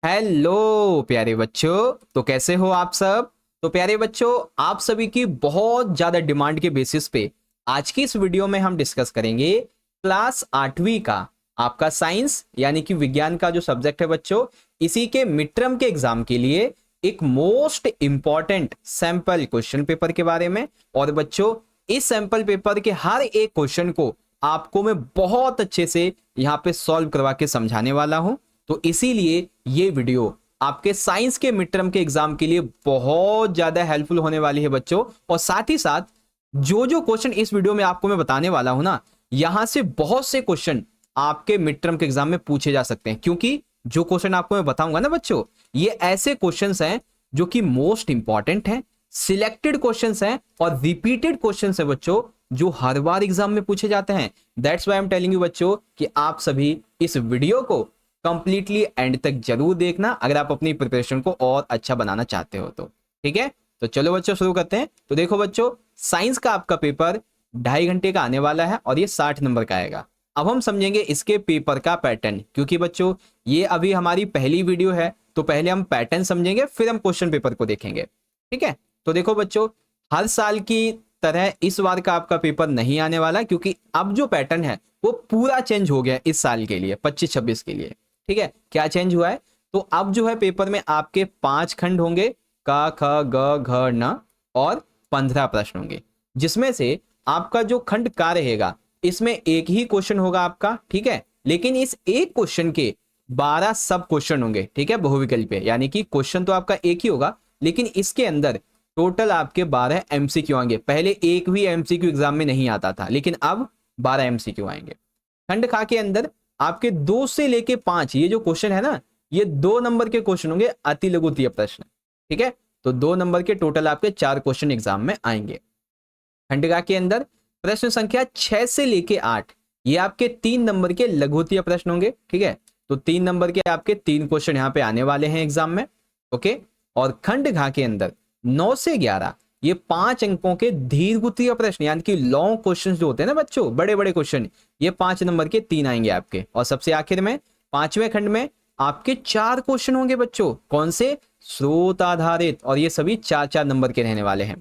Hello प्यारे बच्चों, तो कैसे हो आप सब। तो प्यारे बच्चों, आप सभी की बहुत ज्यादा डिमांड के बेसिस पे आज की इस वीडियो में हम डिस्कस करेंगे क्लास 8वीं का आपका साइंस यानी कि विज्ञान का जो सब्जेक्ट है बच्चों, इसी के मिड टर्म के एग्जाम के लिए एक most important sample question paper के बारे में। और बच्चों, इस सैंपल पेपर के हर एक क्वेश्चन को आपको मैं बहुत अच्छे से यहाँ पे सॉल्व करवा के समझाने वाला हूं। तो इसीलिए ये वीडियो आपके साइंस के मिड टर्म के एग्जाम के लिए बहुत ज्यादा हेल्पफुल होने वाली है बच्चों। और साथ ही साथ जो जो क्वेश्चन इस वीडियो में आपको मैं बताने वाला हूं ना, यहां से बहुत से क्वेश्चन आपके मिड टर्म के एग्जाम में पूछे जा सकते हैं, क्योंकि जो क्वेश्चन आपको मैं बताऊंगा ना बच्चों, ये ऐसे क्वेश्चंस हैं जो कि मोस्ट इंपॉर्टेंट हैं, सिलेक्टेड क्वेश्चंस हैं और रिपीटेड क्वेश्चंस हैं बच्चों, जो हर बार एग्जाम में पूछे जाते हैं। That's why I am telling you बच्चों कि आप सभी इस वीडियो को कंप्लीटली एंड तक जरूर देखना, अगर आप अपनी प्रिपरेशन को और अच्छा बनाना चाहते हो तो। ठीक है, तो चलो बच्चों शुरू करते हैं। तो देखो बच्चों, साइंस का आपका पेपर 2.5 घंटे का आने वाला है और ये 60 नंबर का आएगा। अब हम समझेंगे इसके पेपर का पैटर्न, क्योंकि बच्चों ये अभी हमारी पहली वीडियो है, तो पहले हम पैटर्न समझेंगे, फिर हम क्वेश्चन पेपर को देखेंगे। ठीक है, तो देखो बच्चों, हर साल की तरह इस बार का आपका पेपर नहीं आने वाला, क्योंकि अब जो पैटर्न है वो पूरा चेंज हो गया इस साल के लिए, 25-26 के लिए। ठीक है, क्या चेंज हुआ है, तो अब जो है पेपर में आपके 5 खंड होंगे, क ख ग घ न, और 15 प्रश्न होंगे, जिसमें से आपका जो खंड का रहेगा इसमें एक ही क्वेश्चन होगा आपका। ठीक है, लेकिन इस एक क्वेश्चन के 12 सब क्वेश्चन होंगे। ठीक है, बहुविकल्पीय, यानी कि क्वेश्चन तो आपका एक ही होगा, लेकिन इसके अंदर टोटल आपके 12 एमसीक्यू आएंगे। पहले एक भी एमसीक्यू एग्जाम में नहीं आता था, लेकिन अब 12 एमसीक्यू आएंगे। खंड खा के अंदर आपके 2 से लेके 5 ये जो क्वेश्चन है ना, ये 2 नंबर के क्वेश्चन होंगे, अति लघुत्तरीय प्रश्न। ठीक है, तो 2 नंबर के टोटल आपके 4 क्वेश्चन एग्जाम में आएंगे। खंडिका के अंदर प्रश्न संख्या 6 से लेके 8 ये आपके 3 नंबर के लघुत्तरीय प्रश्न होंगे। ठीक है, तो 3 नंबर के आपके 3 क्वेश्चन यहाँ पे आने वाले हैं एग्जाम में। ओके, और खंड घा के अंदर 9 से 11 ये 5 अंकों के दीर्घ प्रश्न, यानी कि लॉन्ग क्वेश्चन जो होते हैं ना बच्चों, बड़े बड़े क्वेश्चन, ये 5 नंबर के 3 आएंगे आपके। और सबसे आखिर में 5वें खंड में आपके 4 क्वेश्चन होंगे बच्चों, कौन से, स्रोत आधारित, और ये सभी 4-4 नंबर के रहने वाले हैं।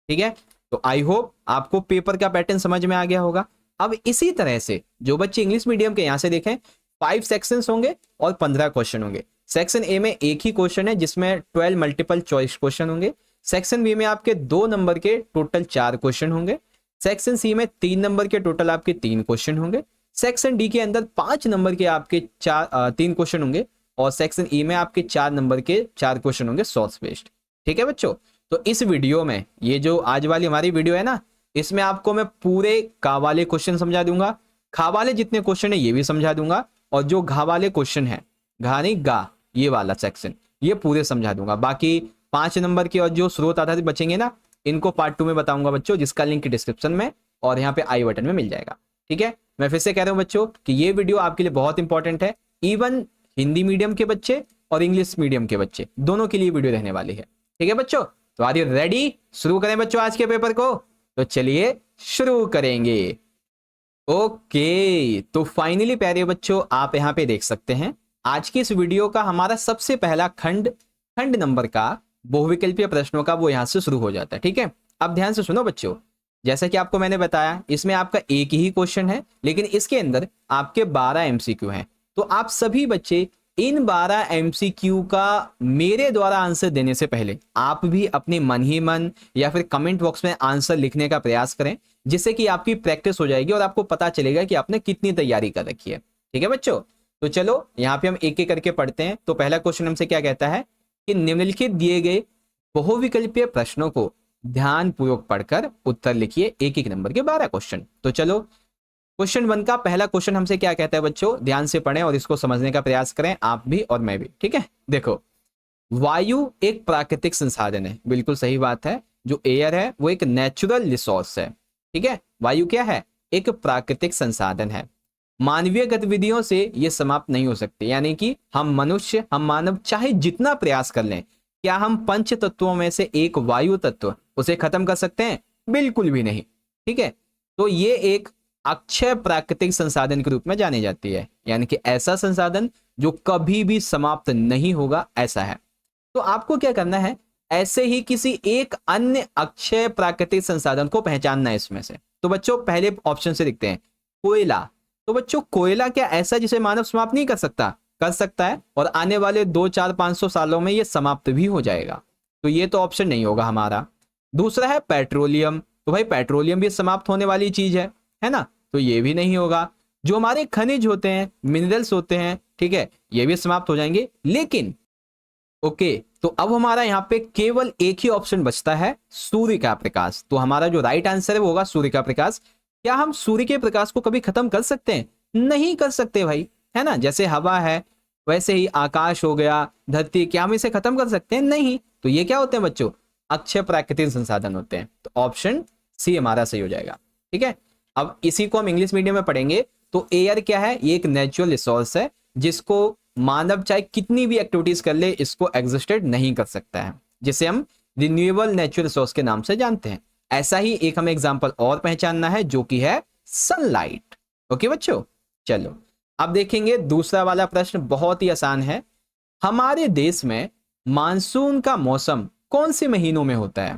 ठीक है, तो आई होप आपको पेपर का पैटर्न समझ में आ गया होगा। अब इसी तरह से जो बच्चे इंग्लिश मीडियम के यहां से देखें, 5 सेक्शंस होंगे और 15 क्वेश्चन होंगे। सेक्शन ए में एक ही क्वेश्चन है, जिसमें 12 मल्टीपल चॉइस क्वेश्चन होंगे। सेक्शन बी में आपके 2 नंबर के टोटल 4 क्वेश्चन होंगे। सेक्शन सी में 3 नंबर के टोटल आपके 3 क्वेश्चन होंगे। सेक्शन डी के अंदर 5 नंबर के आपके 3 क्वेश्चन होंगे। और सेक्शन ई में आपके 4 नंबर के 4 क्वेश्चन होंगे सोर्स बेस्ड। ठीक है बच्चों, तो इस वीडियो में, ये जो आज वाली हमारी वीडियो है ना, इसमें आपको मैं पूरे का वाले क्वेश्चन समझा दूंगा, खा वाले जितने क्वेश्चन है ये भी समझा दूंगा, और जो घा वाले क्वेश्चन है, घा नहीं गा, ये वाला सेक्शन, ये पूरे समझा दूंगा। बाकी 5 नंबर के और जो स्रोत आधारित बचेंगे ना, इनको पार्ट 2 में बताऊंगा बच्चों, जिसका लिंक डिस्क्रिप्शन में और यहाँ पे आई बटन में मिल जाएगा। ठीक है, मैं फिर से कह रहा हूँ बच्चों कि ये वीडियो आपके लिए बहुत इंपॉर्टेंट है, इवन हिंदी मीडियम के बच्चे और इंग्लिश मीडियम के बच्चे दोनों के लिए वीडियो रहने वाली है। ठीक है बच्चों, तो आर यू रेडी, शुरू करें बच्चों आज के पेपर को। तो चलिए शुरू करेंगे। ओके, तो फाइनली प्यारे बच्चों, आप यहाँ पे देख सकते हैं आज की इस वीडियो का हमारा सबसे पहला खंड नंबर का बहुविकल्पीय प्रश्नों का वो यहां से शुरू हो जाता है। ठीक है, अब ध्यान से सुनो बच्चों, जैसा कि आपको मैंने बताया, इसमें आपका एक ही क्वेश्चन है, लेकिन इसके अंदर आपके 12 एमसीक्यू हैं। तो आप सभी बच्चे इन 12 एमसीक्यू का मेरे द्वारा आंसर देने से पहले आप भी अपने मन ही मन या फिर कमेंट बॉक्स में आंसर लिखने का प्रयास करें, जिससे कि आपकी प्रैक्टिस हो जाएगी और आपको पता चलेगा कि आपने कितनी तैयारी कर रखी है। ठीक है बच्चों, तो चलो यहाँ पे हम एक एक करके पढ़ते हैं। तो पहला क्वेश्चन हमसे क्या कहता है कि निम्नलिखित दिए गए बहुविकल्पीय प्रश्नों को ध्यान पूर्वक पढ़कर उत्तर लिखिए, एक एक नंबर के 12 क्वेश्चन। तो चलो क्वेश्चन 1 का पहला क्वेश्चन हमसे क्या कहता है बच्चों, ध्यान से पढ़ें और इसको समझने का प्रयास करें, आप भी और मैं भी। ठीक है, देखो, वायु एक प्राकृतिक संसाधन है, बिल्कुल सही बात है। जो एयर है वो एक नेचुरल रिसोर्स है। ठीक है, वायु क्या है, एक प्राकृतिक संसाधन है। मानवीय गतिविधियों से ये समाप्त नहीं हो सकते, यानी कि हम मनुष्य, हम मानव चाहे जितना प्रयास कर लें, क्या हम पंच तत्वों में से एक वायु तत्व उसे खत्म कर सकते हैं? बिल्कुल भी नहीं। ठीक है, तो ये एक अक्षय प्राकृतिक संसाधन के रूप में जानी जाती है, यानी कि ऐसा संसाधन जो कभी भी समाप्त नहीं होगा, ऐसा है। तो आपको क्या करना है, ऐसे ही किसी एक अन्य अक्षय प्राकृतिक संसाधन को पहचानना है इसमें से। तो बच्चों पहले ऑप्शन से देखते हैं, कोयला। तो बच्चों कोयला क्या ऐसा जिसे मानव समाप्त नहीं कर सकता? कर सकता है, और आने वाले 2, 4, 500 सालों में ये समाप्त भी हो जाएगा। तो ये तो ऑप्शन नहीं होगा हमारा। दूसरा है पेट्रोलियम। तो भाई पेट्रोलियम भी समाप्त होने वाली चीज है ना, तो ये भी नहीं होगा। जो हमारे खनिज होते हैं, मिनरल्स होते हैं, ठीक है, ये भी समाप्त हो जाएंगे। लेकिन ओके, तो अब हमारा यहाँ पे केवल एक ही ऑप्शन बचता है, सूर्य का प्रकाश। तो हमारा जो राइट आंसर है वो होगा सूर्य का प्रकाश। क्या हम सूर्य के प्रकाश को कभी खत्म कर सकते हैं? नहीं कर सकते भाई, है ना। जैसे हवा है वैसे ही आकाश हो गया, धरती, क्या हम इसे खत्म कर सकते हैं? नहीं। तो ये क्या होते हैं बच्चों? अक्षय प्राकृतिक संसाधन होते हैं। तो ऑप्शन सी हमारा सही हो जाएगा, ठीक है। अब इसी को हम इंग्लिश मीडियम में पढ़ेंगे। तो एयर क्या है? ये एक नेचुरल रिसोर्स है जिसको मानव चाहे कितनी भी एक्टिविटीज कर ले, इसको एग्जिस्टेड नहीं कर सकता है, जिसे हम रिन्यूएबल नेचुरल रिसोर्स के नाम से जानते हैं। ऐसा ही एक हमें एग्जांपल और पहचानना है, जो कि है सनलाइट। ओके बच्चों, चलो अब देखेंगे दूसरा वाला प्रश्न, बहुत ही आसान है। हमारे देश में मानसून का मौसम कौन से महीनों में होता है?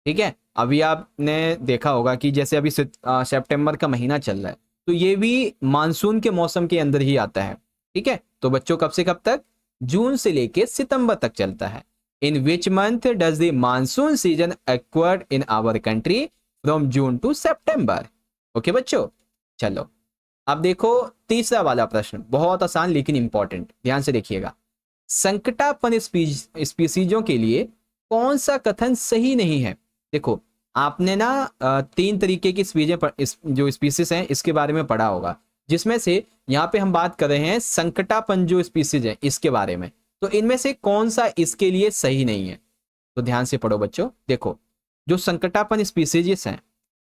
ठीक है, अभी आपने देखा होगा कि जैसे अभी सितंबर का महीना चल रहा है, तो ये भी मानसून के मौसम के अंदर ही आता है, ठीक है। तो बच्चों कब से कब तक? जून से लेके सितंबर तक चलता है। In which month does the monsoon season occurred in our country? From June to September. Okay बच्चों, चलो अब देखो तीसरा वाला प्रश्न, बहुत आसान लेकिन इंपॉर्टेंट, ध्यान से देखिएगा। संकटापन स्पीसीजों के लिए कौन सा कथन सही नहीं है? देखो आपने ना 3 तरीके की जो स्पीसीज हैं इसके बारे में पढ़ा होगा, जिसमें से यहाँ पे हम बात कर रहे हैं संकटापन जो स्पीसीज है इसके बारे में। तो इनमें से कौन सा इसके लिए सही नहीं है? तो ध्यान से पढ़ो बच्चों। देखो जो संकटापन स्पीसीज हैं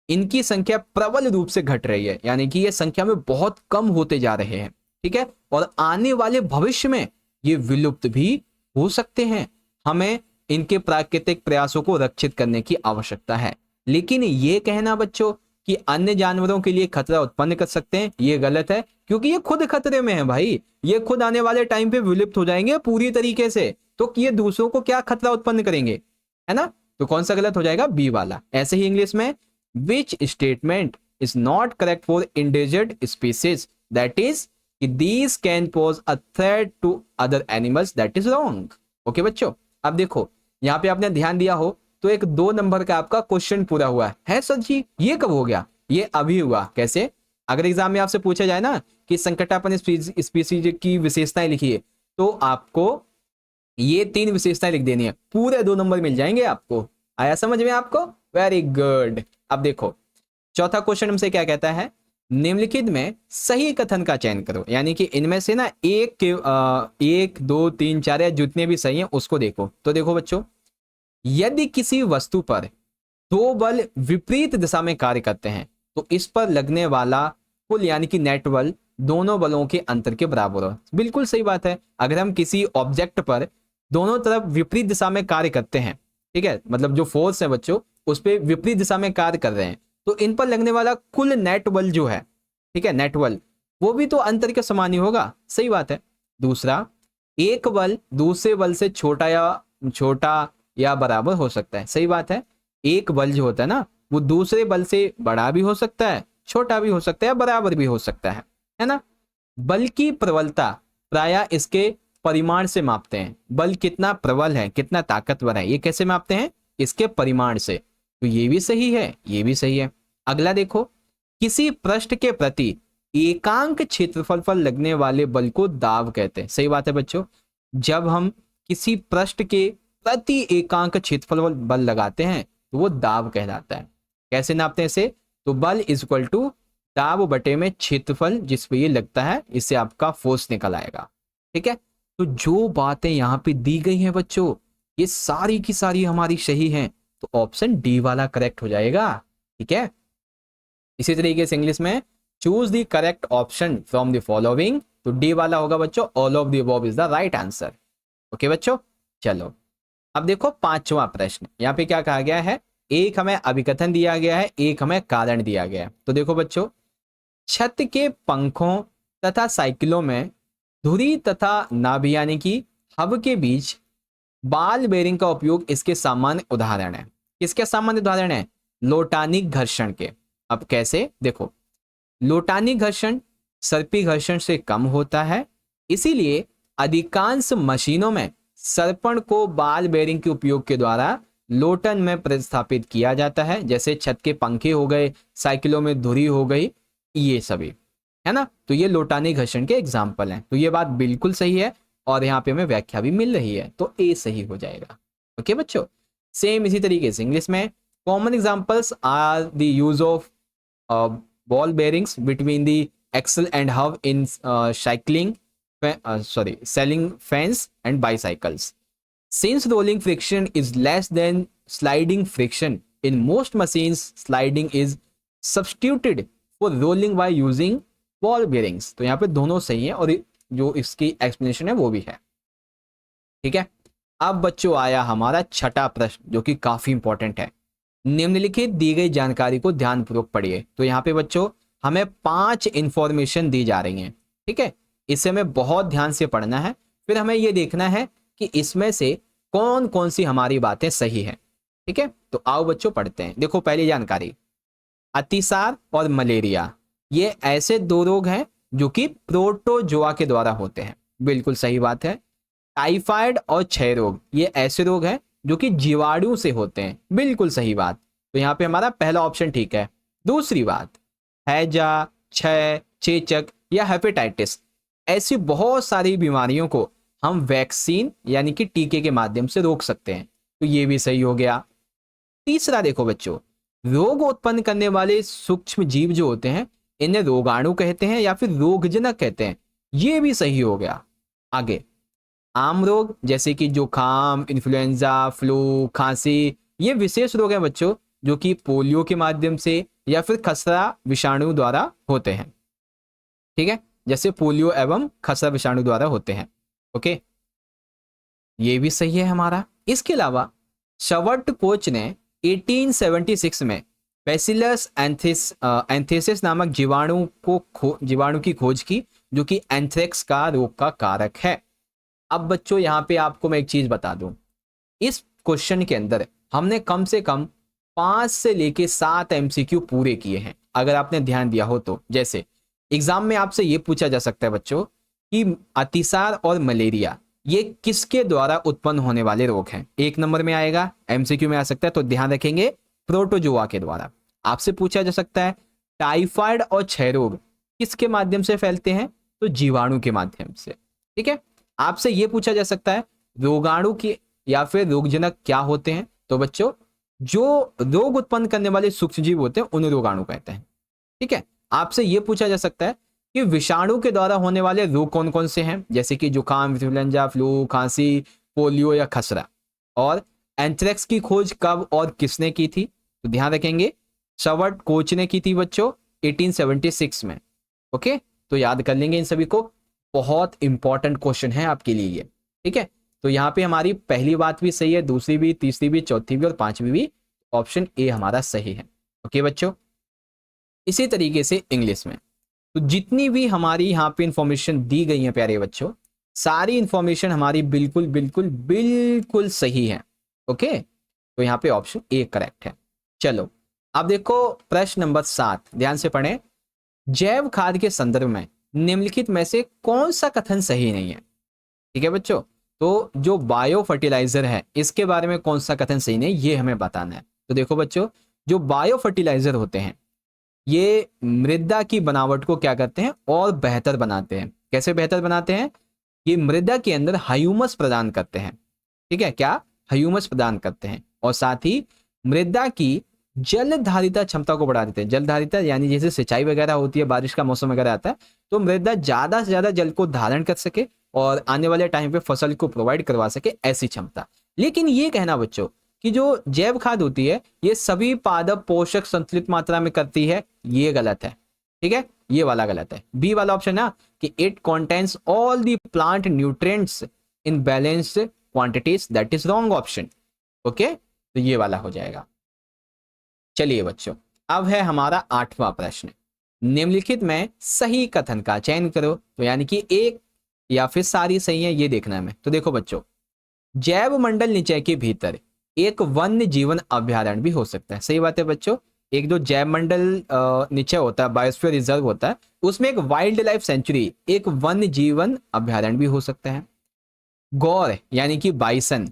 इनकी संख्या प्रबल रूप से घट रही है, यानी कि ये संख्या में बहुत कम होते जा रहे हैं, ठीक है। और आने वाले भविष्य में ये विलुप्त भी हो सकते हैं। हमें इनके प्राकृतिक प्रयासों को रक्षित करने की आवश्यकता है। लेकिन ये कहना बच्चों कि अन्य जानवरों के लिए खतरा उत्पन्न कर सकते हैं, ये गलत है, क्योंकि ये खुद खतरे में है भाई। ये खुद आने वाले टाइम पे विलुप्त हो जाएंगे पूरी तरीके से, तो ये दूसरों को क्या खतरा उत्पन्न करेंगे, है ना। तो कौन सा गलत हो जाएगा? बी वाला। ऐसे ही इंग्लिश में which statement is not correct for endangered species, that is these can pose a threat to other animals, that is wrong. Okay बच्चों, अब देखो यहाँ पे आपने ध्यान दिया हो तो एक 2 नंबर का आपका क्वेश्चन पूरा हुआ है सर जी। ये कब हो गया? ये अभी हुआ। कैसे? अगर एग्जाम में आपसे पूछा जाए ना कि संकटापन स्पीसीज की विशेषताएं लिखिए, तो आपको ये 3 विशेषताएं लिख देनी है, पूरे 2 नंबर मिल जाएंगे आपको। आया समझ में आपको? Very good. अब देखो चौथा क्वेश्चन हमसे क्या कहता है, निम्नलिखित में सही कथन का चयन करो। यानी कि इनमें से ना 1, 2, 3, 4 या जितने भी सही हैं उसको देखो। तो देखो बच्चों, यदि किसी वस्तु पर 2 बल विपरीत दिशा में कार्य करते हैं तो इस पर लगने वाला कुल यानी कि नेट बल दोनों बलों के अंतर के बराबर हो। बिल्कुल सही बात है। अगर हम किसी ऑब्जेक्ट पर दोनों तरफ विपरीत दिशा में कार्य करते हैं, ठीक है, मतलब जो फोर्स है बच्चों उस पर विपरीत दिशा में कार्य कर रहे हैं, तो इन पर लगने वाला कुल नेट बल जो है, ठीक है, नेट बल, वो भी तो अंतर के समान ही होगा। सही बात है। दूसरा, एक बल दूसरे बल से छोटा या बराबर हो सकता है। सही बात है। एक बल जो होता है ना वो दूसरे बल से बड़ा भी हो सकता है, छोटा भी हो सकता है, बराबर भी हो सकता है ना। बल की प्रबलता प्रायः इसके परिमाण से मापते हैं। बल कितना प्रबल है, कितना ताकतवर है, ये कैसे मापते हैं? इसके परिमाण से। तो ये भी सही है, ये भी सही है। अगला देखो, किसी पृष्ठ के प्रति एकांक क्षेत्रफल पर लगने वाले बल को दाब कहते हैं। सही बात है बच्चों। जब हम किसी पृष्ठ के प्रति एकांक क्षेत्रफल बल लगाते हैं तो वो दाब कहलाता है। कैसे नापते हैं इसे? तो बल इज इक्वल टू दाब बटे में क्षेत्रफल जिस पे ये लगता है, इससे आपका फोर्स निकल आएगा। ठीक है, तो जो बातें यहाँ पे दी गई हैं बच्चों ये सारी की सारी हमारी सही हैं, तो ऑप्शन डी वाला करेक्ट हो जाएगा। ठीक है, इसी तरीके से इंग्लिश में choose the correct option from the following, तो डी वाला होगा बच्चों all of the above is the right answer. Okay बच्चों, चलो अब देखो पांचवा प्रश्न। यहाँ पे क्या कहा गया है, एक हमें अभिकथन दिया गया है, एक हमें कारण दिया गया है। तो देखो बच्चों, छत के पंखों तथा साइकिलों में धुरी तथा नाभि यानी कि हब के बीच बॉल बेरिंग का उपयोग इसके सामान्य उदाहरण है। किसके सामान्य उदाहरण है? लोटानिक घर्षण के। अब कैसे? देखो, लोटानिक घर्षण सर्पी घर्षण से कम होता है, इसीलिए अधिकांश मशीनों में सर्पण को बॉल बेरिंग के उपयोग के द्वारा लोटन में प्रतिस्थापित किया जाता है। जैसे छत के पंखे हो गए, साइकिलों में धुरी हो गई, ये सभी, है ना। तो ये लोटानिक घर्षण के एग्जाम्पल हैं। तो ये बात बिल्कुल सही है और यहाँ पे हमें व्याख्या भी मिल रही है, तो ए सही हो जाएगा। ओके बच्चों, सेम इसी तरीके से इंग्लिश में common examples are the use of ball bearings between the axle and hub in cycling selling fans and bicycles. Since rolling friction is less than sliding friction, in most machines sliding is substituted for rolling by using ball bearings. तो यहाँ पे दोनों सही है और जो इसकी explanation है वो भी है। ठीक है, अब बच्चों आया हमारा छठा प्रश्न जो कि काफी इंपॉर्टेंट है। निम्नलिखित दी गई जानकारी को ध्यानपूर्वक पढ़िए। तो यहाँ पे बच्चों हमें 5 इंफॉर्मेशन दी जा रही हैं। ठीक है, इसे हमें बहुत ध्यान से पढ़ना है, फिर हमें यह देखना है कि इसमें से कौन कौन सी हमारी बातें सही है। ठीक है, तो आओ बच्चों पढ़ते हैं। देखो, पहली जानकारी, अतिसार और मलेरिया ये ऐसे 2 रोग हैं जो कि प्रोटोजोआ के द्वारा होते हैं। बिल्कुल सही बात है। टाइफाइड और क्षय रोग ये ऐसे रोग हैं जो कि जीवाणु से होते हैं। बिल्कुल सही बात। तो यहाँ पे हमारा पहला ऑप्शन ठीक है। दूसरी बात, हैजा, क्षय, चेचक या हेपेटाइटिस ऐसी बहुत सारी बीमारियों को हम वैक्सीन यानी कि टीके के माध्यम से रोक सकते हैं। तो ये भी सही हो गया। तीसरा देखो बच्चों, रोग उत्पन्न करने वाले सूक्ष्म जीव जो होते हैं इन्हें रोगाणु कहते हैं या फिर रोगजनक कहते हैं। ये भी सही हो गया। आगे, आम रोग जैसे कि जुकाम, इन्फ्लुएंजा, फ्लू, खांसी ये विशेष रोग हैं बच्चों जो कि पोलियो के माध्यम से या फिर खसरा विषाणु द्वारा होते हैं। ठीक है, जैसे पोलियो एवं खसरा विषाणु द्वारा होते हैं। ओके, ये भी सही है हमारा। इसके अलावा शवर्ट कोच ने 1876 में बैसिलस एंथेसिस नामक जीवाणु की खोज की जो कि एंथ्रेक्स का रोग का कारक है। अब बच्चों यहाँ पे आपको मैं एक चीज बता दूं, इस क्वेश्चन के अंदर हमने कम से कम 5 से लेके 7 एमसीक्यू पूरे किए हैं अगर आपने ध्यान दिया हो तो। जैसे एग्जाम में आपसे ये पूछा जा सकता है बच्चों कि अतिसार और मलेरिया ये किसके द्वारा उत्पन्न होने वाले रोग हैं। 1 नंबर में आएगा, एमसीक्यू में आ सकता है, तो ध्यान रखेंगे प्रोटोजोआ के द्वारा। आपसे पूछा जा सकता है टाइफाइड और क्षय रोग किसके माध्यम से फैलते हैं, तो जीवाणु के माध्यम से। ठीक है, आपसे ये पूछा जा सकता है रोगाणु की या फिर रोगजनक क्या होते हैं, तो बच्चों जो रोग उत्पन्न करने वाले सूक्ष्म जीव होते हैं उन्हें रोगाणु कहते हैं। ठीक है, आपसे यह पूछा जा सकता है कि विषाणु के द्वारा होने वाले रोग कौन कौन से हैं, जैसे कि जुकाम, इन्फ्लुएंजा, फ्लू, खांसी, पोलियो या खसरा। और एंथ्रेक्स की खोज कब और किसने की थी, तो ध्यान रखेंगे शवर्ट कोच ने की थी बच्चों 1876 में। ओके, तो याद कर लेंगे इन सभी को, बहुत इंपॉर्टेंट क्वेश्चन है आपके लिए ये। ठीक है, तो यहाँ पे हमारी पहली बात भी सही है, दूसरी भी, तीसरी भी, चौथी भी और पांचवी भी। ऑप्शन ए हमारा सही है। ओके बच्चों, इसी तरीके से इंग्लिश में तो जितनी भी हमारी यहाँ पे इंफॉर्मेशन दी गई है प्यारे बच्चों, सारी इंफॉर्मेशन हमारी बिल्कुल बिल्कुल बिल्कुल सही है। ओके, तो यहाँ पे ऑप्शन ए करेक्ट है। चलो अब देखो प्रश्न नंबर 7, ध्यान से पढ़ें। जैव खाद के संदर्भ में निम्नलिखित में से कौन सा कथन सही नहीं है। ठीक है बच्चों, तो जो बायो फर्टिलाइजर है इसके बारे में कौन सा कथन सही नहीं ये हमें बताना है। तो देखो बच्चों, जो बायो फर्टिलाइजर होते हैं ये मृदा की बनावट को क्या करते हैं और बेहतर बनाते हैं। कैसे बेहतर बनाते हैं, ये मृदा के अंदर ह्यूमस प्रदान करते हैं। ठीक है, क्या ह्यूमस प्रदान करते हैं और साथ ही मृदा की जलधारिता क्षमता को बढ़ा देते हैं। जलधारिता यानी जैसे सिंचाई वगैरह होती है, बारिश का मौसम वगैरह आता है तो मृदा ज्यादा से ज्यादा जल को धारण कर सके और आने वाले टाइम पे फसल को प्रोवाइड करवा सके, ऐसी क्षमता। लेकिन ये कहना बच्चों कि जो जैव खाद होती है ये सभी पादप पोषक संतुलित मात्रा में करती है, ये गलत है। ठीक है, ये वाला गलत है। बी वाला ऑप्शन ना कि it contains all the plant nutrients in balanced quantities, that is wrong option. Okay, तो ये वाला हो जाएगा। चलिए बच्चों, अब है हमारा 8वां प्रश्न। निम्नलिखित में सही कथन का चयन करो। तो यानी कि एक या फिर सारी सही है, ये देखना है हमें। तो देखो बच्चों, जैव मंडल निचय के भीतर एक वन्य जीवन अभ्यारण्य भी हो सकता है। सही बात है बच्चों, एक जो जैव मंडल निचय होता है, बायोस्फीयर रिजर्व होता है, उसमें एक वाइल्ड लाइफ सेंचुरी, एक वन्य जीवन अभ्यारण्य भी हो सकता है। गौर यानी कि बाइसन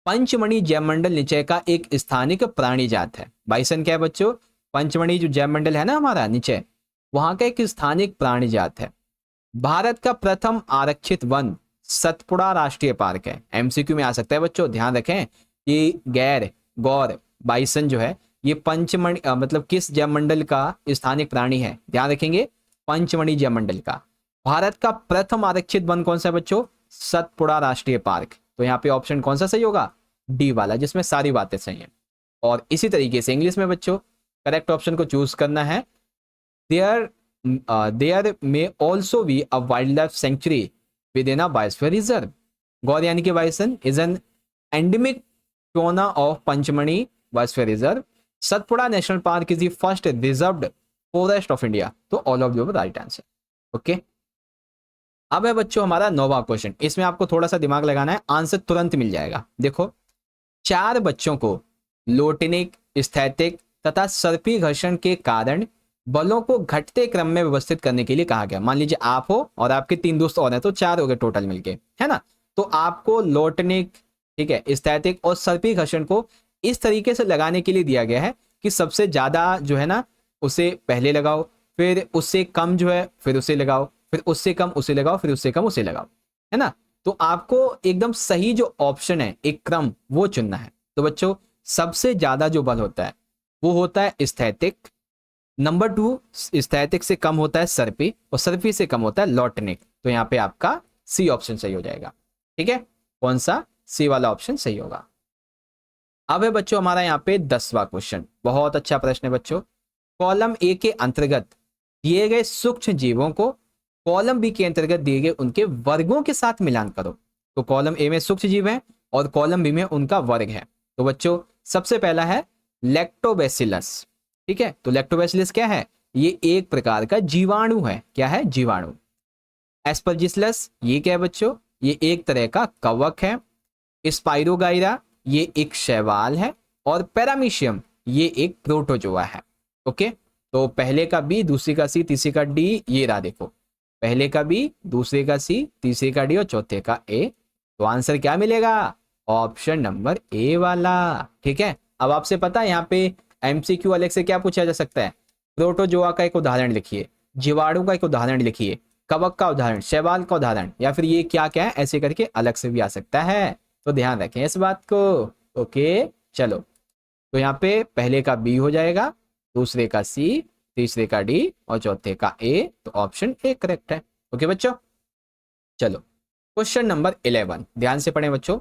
पंचमणि जैवमंडल निचय का एक स्थानिक प्राणी जात है। बाइसन क्या है बच्चों? पंचमणि जो जैवमंडल है ना हमारा निचय, वहां का एक स्थानिक प्राणी जात है। भारत का प्रथम आरक्षित वन सतपुड़ा राष्ट्रीय पार्क है। एमसीक्यू में आ सकता है बच्चों, ध्यान रखें कि गैर, गौर, बाइसन जो है ये पंचमणि मतलब किस जैवमंडल का स्थानिक प्राणी है, ध्यान रखेंगे, पंचमणि जैवमंडल का। भारत का प्रथम आरक्षित वन कौन सा है बच्चों? सतपुड़ा राष्ट्रीय पार्क। तो यहाँ पे ऑप्शन कौन सा सही होगा? डी वाला, जिसमें सारी बातें सही हैं। और इसी तरीके से इंग्लिश में बच्चों करेक्ट ऑप्शन को चूज करना है। There may also be a wildlife sanctuary within a biosphere reserve. गौर यानी कि bison is an endemic fauna of Pachmarhi biosphere reserve. Satpura national park is the first reserved forest of India. तो all of the right answer. Okay, अब है बच्चों हमारा 9वां question. इसमें आपको थोड़ा सा दिमाग लगाना है, आंसर तुरंत मिल जाएगा। देखो, 4 बच्चों को लोटेनिक, स्थैतिक तथा सर्पी घर्षण के कारण बलों को घटते क्रम में व्यवस्थित करने के लिए कहा गया। मान लीजिए आप हो और आपके 3 दोस्त और हैं, तो 4 हो गए टोटल मिलके, है ना। तो आपको लोटेनिक, ठीक है, स्थैतिक और सर्पी घर्षण को इस तरीके से लगाने के लिए दिया गया है कि सबसे ज्यादा जो है ना उसे पहले लगाओ, फिर उससे कम जो है फिर उसे लगाओ, फिर उससे कम उसे लगाओ, फिर उससे कम उसे लगाओ, है ना। तो आपको एकदम सही जो ऑप्शन है, एक क्रम, वो चुनना है। तो बच्चों सबसे ज्यादा जो बल होता है वो होता है स्थैतिक, नंबर 2 स्थैतिक से कम होता है सर्पी, और सर्पी से कम होता है लॉटनिक। तो यहाँ पे आपका सी ऑप्शन सही हो जाएगा। ठीक है, कौन सा? सी वाला ऑप्शन सही होगा। अब है बच्चों हमारा यहाँ पे 10वां क्वेश्चन, बहुत अच्छा प्रश्न है बच्चों। कॉलम ए के अंतर्गत दिए गए सूक्ष्म जीवों को कॉलम बी के अंतर्गत दिए गए उनके वर्गों के साथ मिलान करो। तो कॉलम ए में सूक्ष्म जीव है और कॉलम बी में उनका वर्ग है। तो बच्चों सबसे पहला है लैक्टोबैसिलस। ठीक है, तो लैक्टोबैसिलस क्या है? ये एक प्रकार का जीवाणु है। क्या है? जीवाणु। एस्परजिलस ये क्या है बच्चों? ये एक तरह का कवक है। स्पाइरोगाइरा ये एक शैवाल है। और पैरामीशियम ये एक प्रोटोजोआ है। ओके, तो पहले का बी, दूसरे का सी, तीसरे का डी, ये रहा देखो, पहले का बी, दूसरे का सी, तीसरे का डी और चौथे का ए। तो आंसर क्या मिलेगा? ऑप्शन नंबर ए वाला। ठीक है, अब आपसे पता है यहाँ पे एमसीक्यू अलग से क्या पूछा जा सकता है? प्रोटोजोआ का एक उदाहरण लिखिए, जीवाणु का एक उदाहरण लिखिए, कवक का उदाहरण, शैवाल का उदाहरण, या फिर ये क्या क्या है, ऐसे करके अलग से भी आ सकता है। तो ध्यान रखें इस बात को। ओके चलो, तो यहाँ पे पहले का बी हो जाएगा, दूसरे का सी, तीसरे का डी और चौथे का ए। तो ऑप्शन ए करेक्ट है। ओके बच्चों, चलो क्वेश्चन नंबर 11, ध्यान से पढ़ें बच्चों।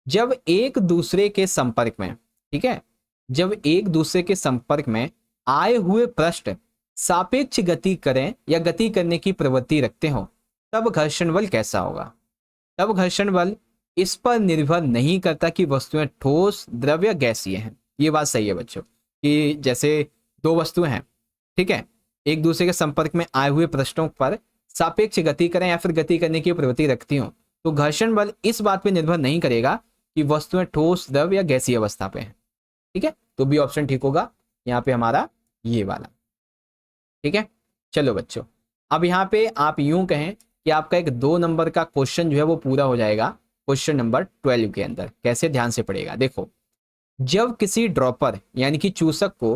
जब एक दूसरे के संपर्क में, ठीक है, जब एक दूसरे के संपर्क में आए हुए पृष्ठ सापेक्ष गति करें या गति करने की प्रवृत्ति रखते हो, तब घर्षण बल कैसा होगा? तब घर्षण बल इस पर निर्भर नहीं करता कि वस्तुएं ठोस, द्रव या गैसीय हैं। ये बात सही है बच्चों कि जैसे 2 वस्तुएं हैं, ठीक है, एक दूसरे के संपर्क में आए हुए पृष्ठों पर सापेक्ष गति करें या फिर गति करने की प्रवृत्ति रखती हो, तो घर्षण बल इस बात पर निर्भर नहीं करेगा कि वस्तुएं ठोस, द्रव या गैसीय अवस्था पे हैं। ठीक है, तो बी ऑप्शन ठीक होगा यहाँ पे हमारा, ये वाला। ठीक है, चलो बच्चों, अब यहाँ पे आप यूं कहें कि आपका एक 2 नंबर का क्वेश्चन जो है वो पूरा हो जाएगा क्वेश्चन नंबर 12 के अंदर। कैसे? ध्यान से पड़ेगा। देखो, जब किसी ड्रॉपर यानी कि चूसक को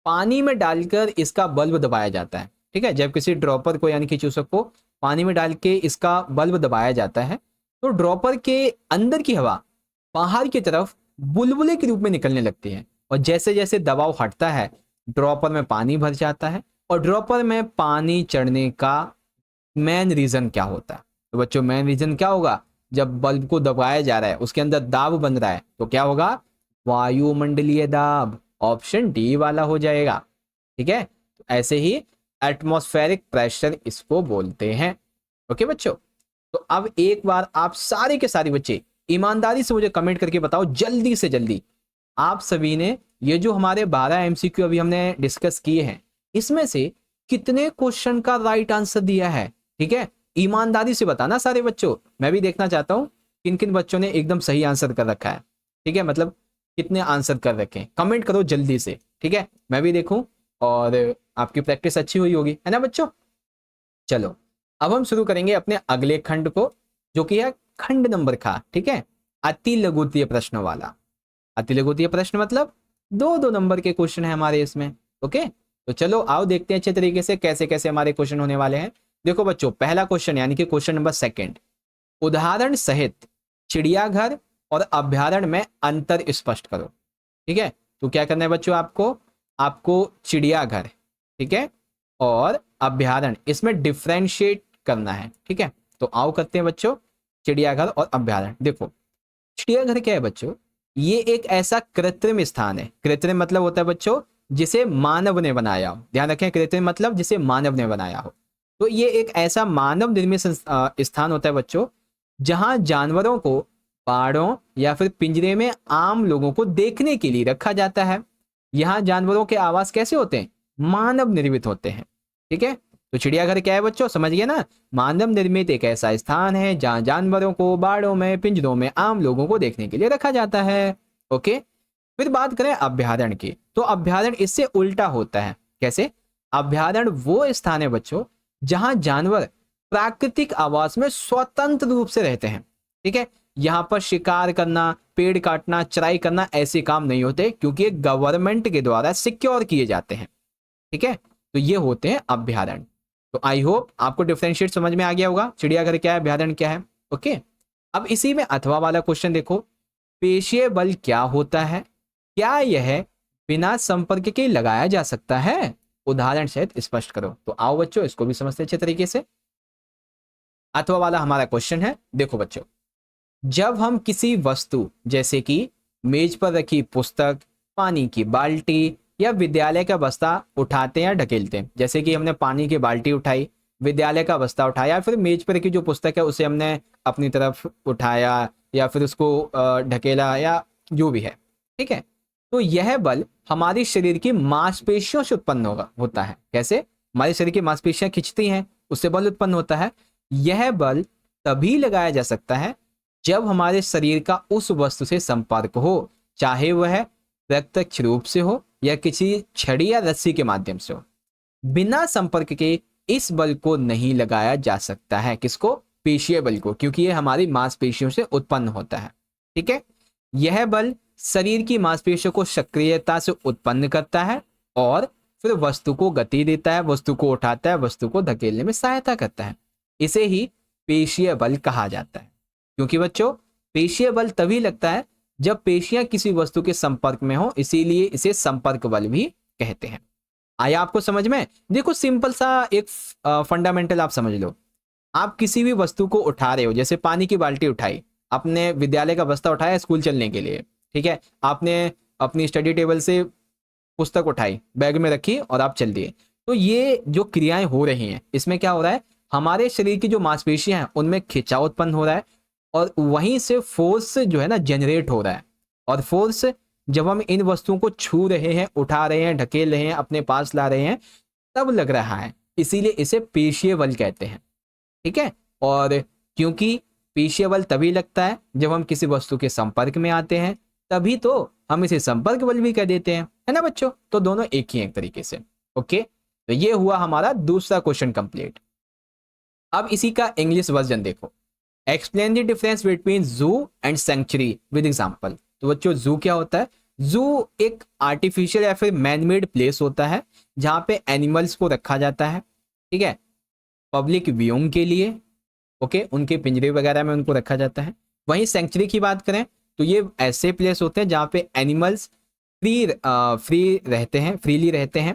पानी में डालकर इसका बल्ब दबाया जाता है, ठीक है, जब किसी ड्रॉपर को यानी कि चूसक को पानी में डाल के इसका बल्ब दबाया जाता है, तो ड्रॉपर के अंदर की हवा बाहर की तरफ बुलबुले के रूप में निकलने लगती है। और जैसे जैसे दबाव हटता है, ड्रॉपर में पानी भर जाता है। और ड्रॉपर में पानी चढ़ने का मेन रीजन क्या होता है? तो बच्चों मेन रीजन क्या होगा? जब बल्ब को दबाया जा रहा है, उसके अंदर दाब बन रहा है, तो क्या होगा? वायुमंडलीय दाब। ऑप्शन डी वाला हो जाएगा। ठीक है, तो ऐसे ही एटमॉस्फेरिक प्रेशर इसको बोलते हैं। ओके बच्चों, तो अब एक बार आप सारे के सारे बच्चे ईमानदारी से मुझे कमेंट करके बताओ, जल्दी से जल्दी, आप सभी ने ये जो हमारे 12 एमसीक्यू अभी हमने डिस्कस किए हैं, इसमें से कितने क्वेश्चन का राइट आंसर दिया है? ठीक है, ईमानदारी से बताना सारे बच्चों, मैं भी देखना चाहता हूँ किन किन बच्चों ने एकदम सही आंसर कर रखा है। ठीक है, मतलब कितने आंसर कर रखे हैं, कमेंट करो जल्दी से। ठीक है, मैं भी देखूं और आपकी प्रैक्टिस अच्छी हुई होगी, है ना बच्चों। चलो अब हम शुरू करेंगे अपने अगले खंड को, जो कि है खंड नंबर का। ठीक है, अति लघुत्तीय प्रश्न वाला। अति लघुत्तीय प्रश्न मतलब 2-2 नंबर के क्वेश्चन है हमारे इसमें। ओके, तो चलो आओ देखते हैं अच्छे तरीके से कैसे कैसे हमारे क्वेश्चन होने वाले हैं। देखो बच्चों, पहला क्वेश्चन यानी कि क्वेश्चन नंबर 2, उदाहरण सहित चिड़ियाघर और अभ्यारण्य में अंतर स्पष्ट करो। ठीक है, तो क्या करना है बच्चों, आपको चिड़ियाघर, ठीक है, और अभ्यारण्य, इसमें डिफ्रेंशिएट करना है। ठीक है, तो आओ करते हैं बच्चों, चिड़ियाघर और अभ्यारण्य। देखो चिड़ियाघर क्या है बच्चों, ये एक ऐसा कृत्रिम स्थान है। कृत्रिम मतलब होता है बच्चों जिसे मानव ने बनाया हो, ध्यान रखें, कृत्रिम मतलब जिसे मानव ने बनाया हो। तो ये एक ऐसा मानव निर्मित स्थान होता है बच्चों, जहां जानवरों को बाड़ों या फिर पिंजरे में आम लोगों को देखने के लिए रखा जाता है। यहाँ जानवरों के आवास कैसे होते हैं, मानव निर्मित होते हैं। ठीक है, तो चिड़ियाघर क्या है बच्चों, समझ गए ना, मानव निर्मित एक ऐसा स्थान है जहां जानवरों को बाड़ों में पिंजरों में आम लोगों को देखने के लिए रखा जाता है। ओके, फिर बात करें अभ्यारण्य की, तो अभ्यारण्य इससे उल्टा होता है। कैसे, अभ्यारण्य वो स्थान है बच्चों जहां जानवर प्राकृतिक आवास में स्वतंत्र रूप से रहते हैं। ठीक है, यहाँ पर शिकार करना, पेड़ काटना, चराई करना ऐसे काम नहीं होते, क्योंकि गवर्नमेंट के द्वारा सिक्योर किए जाते हैं। ठीक है, तो ये होते हैं अभ्यारण्य। तो आई होप आपको डिफरेंशिएट समझ में आ गया होगा, चिड़ियाघर क्या है, अभ्यारण्य क्या है। ओके, अब इसी में अथवा वाला क्वेश्चन देखो, पेशीय बल क्या होता है, क्या यह बिना संपर्क के लगाया जा सकता है, उदाहरण सहित स्पष्ट करो। तो आओ बच्चों इसको भी समझते अच्छे तरीके से। अथवा वाला हमारा क्वेश्चन है। देखो बच्चों, जब हम किसी वस्तु जैसे कि मेज पर रखी पुस्तक, पानी की बाल्टी या विद्यालय का बस्ता उठाते या ढकेलते हैं, जैसे कि हमने पानी की बाल्टी उठाई, विद्यालय का बस्ता उठाया, फिर मेज पर की जो पुस्तक है उसे हमने अपनी तरफ उठाया या फिर उसको ढकेला या जो भी है। ठीक है, तो यह बल हमारी शरीर की मांसपेशियों से उत्पन्न होता है। कैसे, हमारे शरीर की मांसपेशियां खिंचती हैं, उससे बल उत्पन्न होता है। यह बल तभी लगाया जा सकता है जब हमारे शरीर का उस वस्तु से संपर्क हो, चाहे वह प्रत्यक्ष रूप से हो या किसी छड़ी या रस्सी के माध्यम से हो। बिना संपर्क के इस बल को नहीं लगाया जा सकता है। किसको, पेशीय बल को, क्योंकि ये हमारी मांसपेशियों से उत्पन्न होता है। ठीक है, यह बल शरीर की मांसपेशियों को सक्रियता से उत्पन्न करता है और फिर वस्तु को गति देता है, वस्तु को उठाता है, वस्तु को धकेलने में सहायता करता है। इसे ही पेशीय बल कहा जाता है। क्योंकि बच्चों पेशीय बल तभी लगता है जब पेशियां किसी वस्तु के संपर्क में हो, इसीलिए इसे संपर्क बल भी कहते हैं। आया आपको समझ में। देखो सिंपल सा एक फंडामेंटल आप समझ लो, आप किसी भी वस्तु को उठा रहे हो, जैसे पानी की बाल्टी उठाई, आपने विद्यालय का बस्ता उठाया स्कूल चलने के लिए। ठीक है, आपने अपनी स्टडी टेबल से पुस्तक उठाई, बैग में रखी और आप चल दिए। तो ये जो क्रियाएं हो रही हैं, इसमें क्या हो रहा है, हमारे शरीर की जो मांसपेशियां हैं उनमें खिंचाव उत्पन्न हो रहा है और वहीं से फोर्स जो है ना जनरेट हो रहा है। और फोर्स जब हम इन वस्तुओं को छू रहे हैं, उठा रहे हैं, ढकेल रहे हैं, अपने पास ला रहे हैं, तब लग रहा है, इसीलिए इसे पेशीय बल कहते हैं। ठीक है, और क्योंकि पेशीय बल तभी लगता है जब हम किसी वस्तु के संपर्क में आते हैं, तभी तो हम इसे संपर्क बल भी कह देते हैं, है ना बच्चों। तो दोनों एक ही एक तरीके से। ओके, तो ये हुआ हमारा दूसरा क्वेश्चन कंप्लीट। अब इसी का इंग्लिश वर्जन देखो, एक्सप्लेन द डिफरेंस बिटवीन जू एंड सेंचुरी विद एग्जांपल। तो बच्चों जू क्या होता है, जू एक आर्टिफिशियल या फिर मैनमेड प्लेस होता है जहां पे एनिमल्स को रखा जाता है। ठीक है, पब्लिक व्यूइंग के लिए। ओके, उनके पिंजरे वगैरह में उनको रखा जाता है। वहीं सेंचुरी की बात करें तो ये ऐसे प्लेस होते हैं जहां पे एनिमल्स फ्रीली रहते हैं।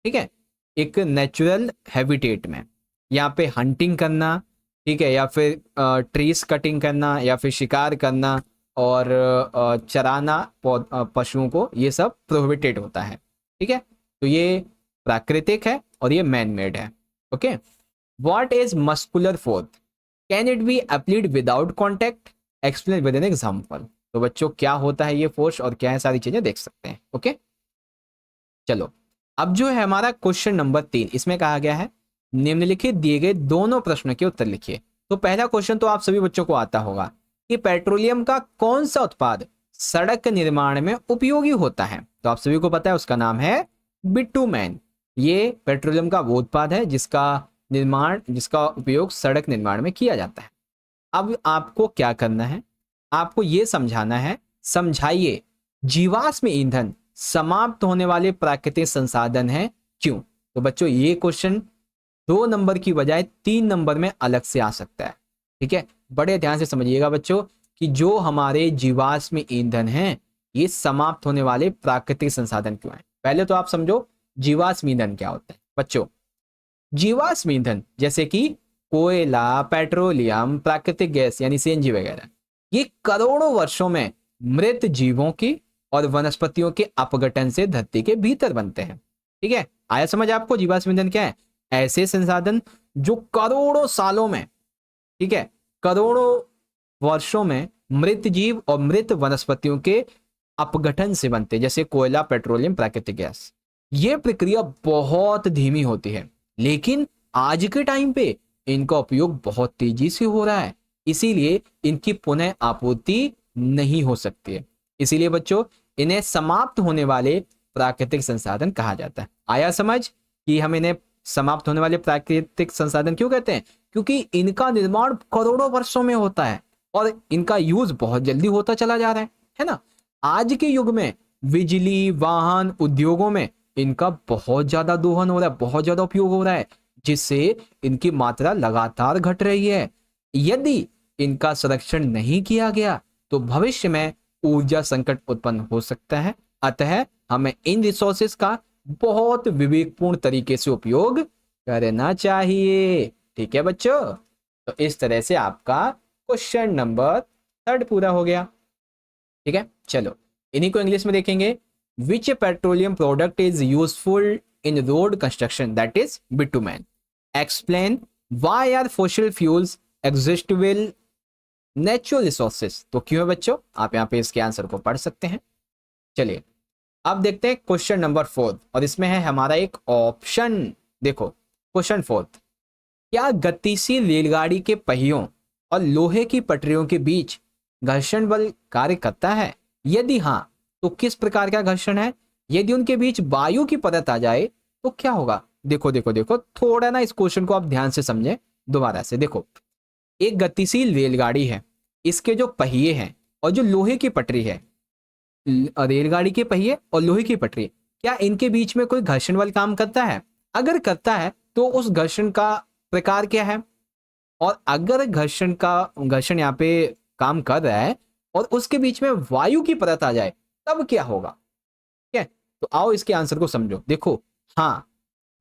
ठीक है, एक नेचुरल हैबिटेट में, यहाँ पे हंटिंग करना, ठीक है, या फिर ट्रीज कटिंग करना या फिर शिकार करना और चराना पशुओं को, ये सब प्रोहिबिटेड होता है। ठीक है, तो ये प्राकृतिक है और ये मैन मेड है। Okay, what is muscular force, can it be applied without contact, explain with an example. तो बच्चों क्या होता है ये फोर्स और क्या है, सारी चीजें देख सकते हैं। ओके, चलो अब जो है हमारा क्वेश्चन नंबर 3, इसमें कहा गया है निम्नलिखित दिए गए दोनों प्रश्नों के उत्तर लिखिए। तो पहला क्वेश्चन तो आप सभी बच्चों को आता होगा कि पेट्रोलियम का कौन सा उत्पाद सड़क निर्माण में उपयोगी होता है। तो आप सभी को पता है उसका नाम है बिटुमेन। ये पेट्रोलियम का वो उत्पाद है जिसका उपयोग सड़क निर्माण में किया जाता है। अब आपको क्या करना है, आपको यह समझाना है, समझाइए जीवाश्म ईंधन समाप्त होने वाले प्राकृतिक संसाधन है क्यों। तो बच्चों ये क्वेश्चन 2 नंबर की बजाय 3 नंबर में अलग से आ सकता है। ठीक है, बड़े ध्यान से समझिएगा बच्चों कि जो हमारे जीवाश्म ईंधन हैं ये समाप्त होने वाले प्राकृतिक संसाधन क्यों हैं। पहले तो आप समझो जीवाश्म ईंधन क्या होता है। बच्चों जीवाश्म ईंधन जैसे कि कोयला, पेट्रोलियम, प्राकृतिक गैस यानी सीएनजी वगैरह, ये करोड़ों वर्षों में मृत जीवों की और वनस्पतियों के अपघटन से धरती के भीतर बनते हैं। ठीक है, आया समझ आपको जीवाश्म ईंधन क्या है। ऐसे संसाधन जो करोड़ों सालों में, ठीक है, करोड़ों वर्षों में मृत जीव और मृत वनस्पतियों के अपघटन से बनते, जैसे कोयला, पेट्रोलियम, प्राकृतिक गैस। यह प्रक्रिया बहुत धीमी होती है, लेकिन आज के टाइम पे इनका उपयोग बहुत तेजी से हो रहा है, इसीलिए इनकी पुनः आपूर्ति नहीं हो सकती है। इसीलिए बच्चों इन्हें समाप्त होने वाले प्राकृतिक संसाधन कहा जाता है। आया समझ कि हम इन्हें समाप्त होने वाले प्राकृतिक संसाधन क्यों कहते हैं, क्योंकि इनका निर्माण करोड़ों वर्षों में होता है और इनका यूज बहुत जल्दी होता चला जा रहा है ना। आज के युग में बिजली, वाहन, उद्योगों में इनका बहुत ज्यादा दोहन हो रहा है, बहुत ज्यादा उपयोग हो रहा है, जिससे इनकी मात्रा लगातार घट रही है। यदि इनका संरक्षण नहीं किया गया तो भविष्य में ऊर्जा संकट उत्पन्न हो सकता है। अतः हमें इन रिसोर्सेस का बहुत विवेकपूर्ण तरीके से उपयोग करना चाहिए। ठीक है बच्चों, तो इस तरह से आपका क्वेश्चन नंबर 3 पूरा हो गया। ठीक है, चलो इन्हीं को इंग्लिश में देखेंगे। Which petroleum product is useful in road construction, that is bitumen. Explain why are fossil fuels exist will natural resources. तो क्यों है बच्चों, आप यहाँ पे इसके आंसर को पढ़ सकते हैं। चलिए अब देखते हैं क्वेश्चन नंबर 4, और इसमें है हमारा एक ऑप्शन। देखो क्वेश्चन 4, क्या गतिशील रेलगाड़ी के पहियों और लोहे की पटरियों के बीच घर्षण बल कार्य करता है? यदि हाँ तो किस प्रकार का घर्षण है? यदि उनके बीच वायु की परत आ जाए तो क्या होगा? देखो देखो देखो, थोड़ा ना इस क्वेश्चन को आप ध्यान से समझें दोबारा से। देखो एक गतिशील रेलगाड़ी है, इसके जो पहिए हैं और जो लोहे की पटरी है, रेलगाड़ी के पहिए और लोहे की पटरी, क्या इनके बीच में कोई घर्षण बल काम करता है? अगर करता है तो उस घर्षण का प्रकार क्या है? और अगर घर्षण यहाँ पे काम कर रहा है और उसके बीच में वायु की परत आ जाए तब क्या होगा? ठीक है, तो आओ इसके आंसर को समझो। देखो हाँ,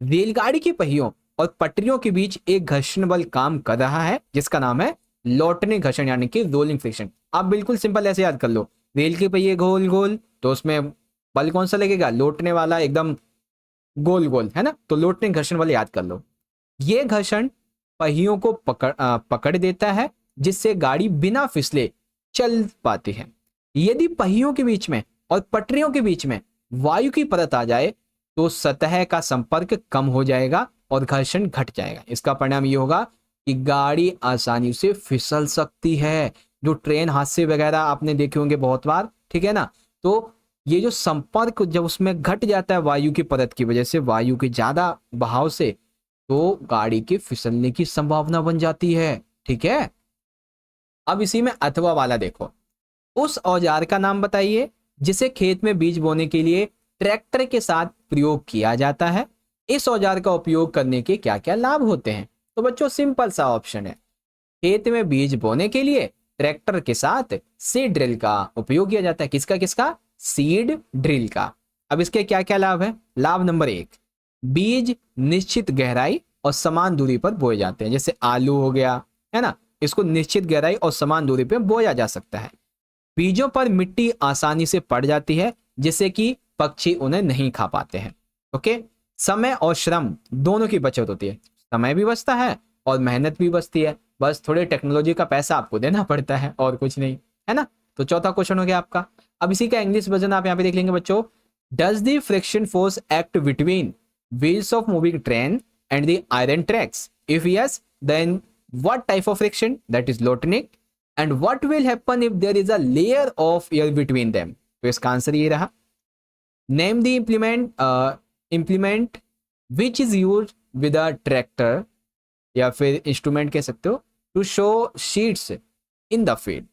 रेलगाड़ी के पहियों और पटरियों के बीच एक घर्षण बल काम कर रहा है जिसका नाम है लौटने घर्षण यानी कि रोलिंग फ्रिक्शन। आप बिल्कुल सिंपल ऐसे याद कर लो, रेल के पहिए गोल गोल तो उसमें बल कौन सा लगेगा? लौटने वाला, एकदम गोल गोल, है ना। तो लौटने घर्षण वाले याद कर लो। ये घर्षण पहियों को पकड़ देता है जिससे गाड़ी बिना फिसले चल पाती है। यदि पहियों के बीच में और पटरियों के बीच में वायु की परत आ जाए तो सतह का संपर्क कम हो जाएगा और घर्षण घट जाएगा। इसका परिणाम ये होगा कि गाड़ी आसानी से फिसल सकती है। जो ट्रेन हादसे वगैरह आपने देखे होंगे बहुत बार, ठीक है ना। तो ये जो संपर्क जब उसमें घट जाता है वायु की परत की वजह से, वायु के ज्यादा बहाव से, तो गाड़ी के फिसलने की संभावना बन जाती है। ठीक है, अब इसी में अथवा वाला देखो। उस औजार का नाम बताइए जिसे खेत में बीज बोने के लिए ट्रैक्टर के साथ प्रयोग किया जाता है। इस औजार का उपयोग करने के क्या क्या लाभ होते हैं? तो बच्चों सिंपल सा ऑप्शन है, खेत में बीज बोने के लिए ट्रैक्टर के साथ सीड ड्रिल का उपयोग किया जाता है। किसका किसका? सीड ड्रिल का। अब इसके क्या क्या लाभ है? लाभ नंबर 1, बीज निश्चित गहराई और समान दूरी पर बोए जाते हैं। जैसे आलू हो गया, है ना, इसको निश्चित गहराई और समान दूरी पर बोया जा सकता है। बीजों पर मिट्टी आसानी से पड़ जाती है जिससे कि पक्षी उन्हें नहीं खा पाते हैं। ओके, समय और श्रम दोनों की बचत होती है। समय भी बचता है और मेहनत भी बचती है, बस थोड़े टेक्नोलॉजी का पैसा आपको देना पड़ता है और कुछ नहीं, है ना। तो चौथा क्वेश्चन हो गया आपका। अब इसी का इंग्लिश वर्जन आप यहाँ पे देख लेंगे बच्चों। Does the friction force act between wheels of moving train and the iron tracks? If yes, then what type of friction? That is low tonic. And what will happen if there is a layer of air between them? तो इसका answer ये रहा. Name the implement which is used with a tractor या फिर instrument कह सकते हो to show sheets in the field.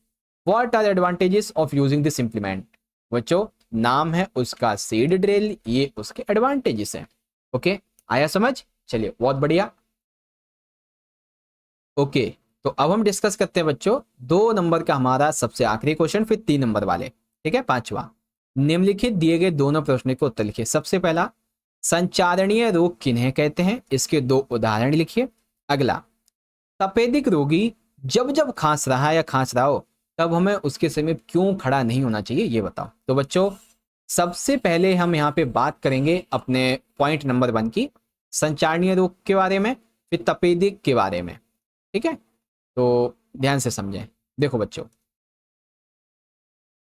What are the advantages of using this implement? बच्चों नाम है उसका सीड ड्रिल, ये उसके एडवांटेजेस हैं. ओके, आया समझ? चलिए बहुत बढ़िया. ओके, तो अब हम डिस्कस करते हैं बच्चों 2 नंबर का हमारा सबसे आखिरी क्वेश्चन, फिर 3 नंबर वाले. ठीक है, 5वां. निम्नलिखित दिए गए दोनों प्रश्नों को उत्तर लिखिए. सबसे पहला, संचारणीय रोग किन्हें कहते हैं? इसके 2 उदाहरण लिखिए. अगला, तपेदिक रोगी जब जब खांस रहा है या खांस रहा हो तब हमें उसके समीप क्यों खड़ा नहीं होना चाहिए, ये बताओ. तो बच्चों सबसे पहले हम यहाँ पे बात करेंगे अपने पॉइंट नंबर 1 की, संचारणीय रोग के बारे में, फिर तपेदिक के बारे में. ठीक है, तो ध्यान से समझें. देखो बच्चों,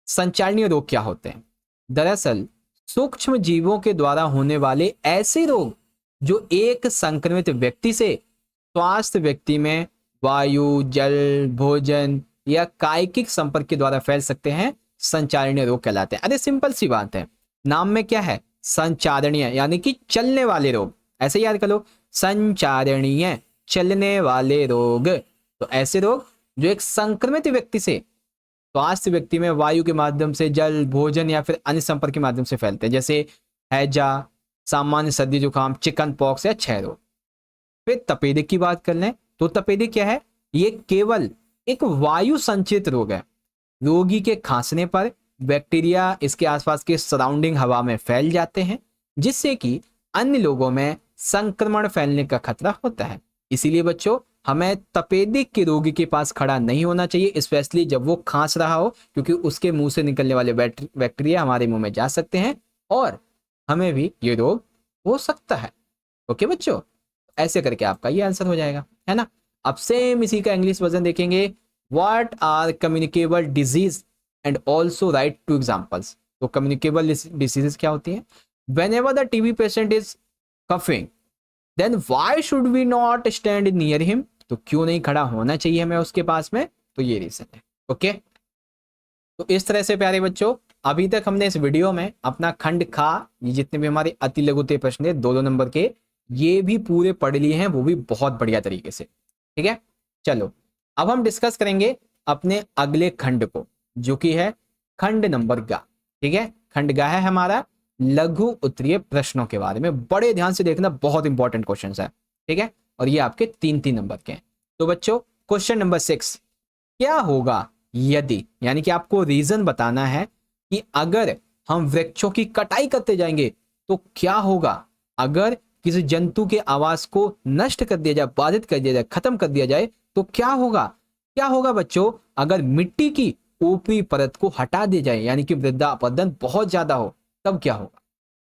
संचारणीय रोग क्या होते हैं? दरअसल सूक्ष्म जीवों के द्वारा होने वाले ऐसे रोग जो एक संक्रमित व्यक्ति से स्वास्थ्य व्यक्ति में वायु, जल, भोजन या कायिक संपर्क के द्वारा फैल सकते हैं, संचारणीय रोग कहलाते हैं. अरे सिंपल सी बात है, नाम में क्या है? संचारणीय, यानी कि चलने वाले रोग. ऐसे याद कर लो, संचारणीय, चलने वाले रोग. तो ऐसे रोग जो एक संक्रमित व्यक्ति से स्वास्थ्य व्यक्ति में वायु के माध्यम से, जल, भोजन या फिर अन्य संपर्क के माध्यम से फैलते हैं, जैसे हैजा, सामान्य सर्दी जुकाम, चिकन पॉक्स या क्षय रोग. फिर तपेदिक की बात कर लें तो तपेदिक क्या है? ये केवल एक वायु संचित रोग है. रोगी के खांसने पर बैक्टीरिया इसके आसपास के सराउंडिंग हवा में फैल जाते हैं, जिससे कि अन्य लोगों में संक्रमण फैलने का खतरा होता है. इसीलिए बच्चों हमें तपेदिक के रोगी के पास खड़ा नहीं होना चाहिए, स्पेशली जब वो खांस रहा हो, क्योंकि उसके मुंह से निकलने वाले बैक्टीरिया हमारे मुंह में जा सकते हैं और हमें भी ये रोग हो सकता है. ओके बच्चों, ऐसे करके आपका ये आंसर हो जाएगा, है ना. अब सेम इसी का इंग्लिश वर्जन देखेंगे. What are communicable disease and also write 2 examples. तो कम्युनिकेबल डिजीजेस क्या होती हैं? Whenever the TB patient is coughing then why should we not stand near him. तो क्यों नहीं खड़ा होना चाहिए हमें उसके पास में? तो ये रीजन है. ओके, तो इस तरह से प्यारे बच्चों अभी तक हमने इस वीडियो में अपना खंड खा, ये जितने भी हमारे अति लघुते प्रश्न है 2 नंबर के, ये भी पूरे पढ़ लिए हैं, वो भी बहुत बढ़िया तरीके से. ठीक है, चलो अब हम डिस्कस करेंगे अपने अगले खंड को, जो कि है खंड नंबर गा. ठीक है, खंड गा है हमारा लघु उत्तरीय प्रश्नों के बारे में. बड़े ध्यान से देखना, बहुत इंपॉर्टेंट क्वेश्चन है. ठीक है, और ये आपके 3 नंबर के हैं. तो बच्चों क्वेश्चन नंबर 6, क्या होगा यदि, यानी कि आपको रीजन बताना है कि अगर हम वृक्षों की कटाई करते जाएंगे तो क्या होगा. अगर किसी जंतु के आवास को नष्ट कर दिया जाए, बाधित कर दिया जाए, खत्म कर दिया जाए तो क्या होगा. क्या होगा बच्चों अगर मिट्टी की ऊपरी परत को हटा दिया जाए, यानी कि वृद्धापदन बहुत ज्यादा हो, तब क्या होगा.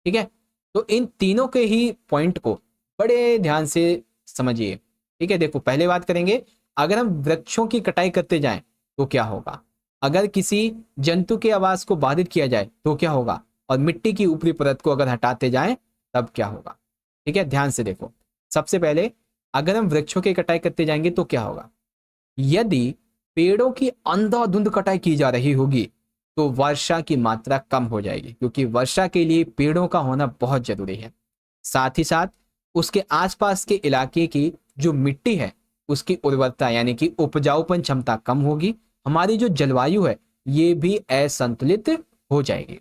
ठीक है, तो इन तीनों के ही पॉइंट को बड़े ध्यान से समझिए. ठीक है, देखो पहले बात करेंगे, अगर हम वृक्षों की कटाई करते जाएं तो क्या होगा. अगर किसी जंतु के आवास को बाधित किया जाए तो क्या होगा, और मिट्टी की ऊपरी परत को अगर हटाते जाएं तब क्या होगा. ठीक है, ध्यान से देखो. सबसे पहले अगर हम वृक्षों की कटाई करते जाएंगे तो क्या होगा. यदि पेड़ों की अंधाधुंध कटाई की जा रही होगी तो वर्षा की मात्रा कम हो जाएगी, क्योंकि वर्षा के लिए पेड़ों का होना बहुत जरूरी है. साथ ही साथ उसके आसपास के इलाके की जो मिट्टी है उसकी उर्वरता यानी कि उपजाऊपन क्षमता कम होगी. हमारी जो जलवायु है ये भी असंतुलित हो जाएगी.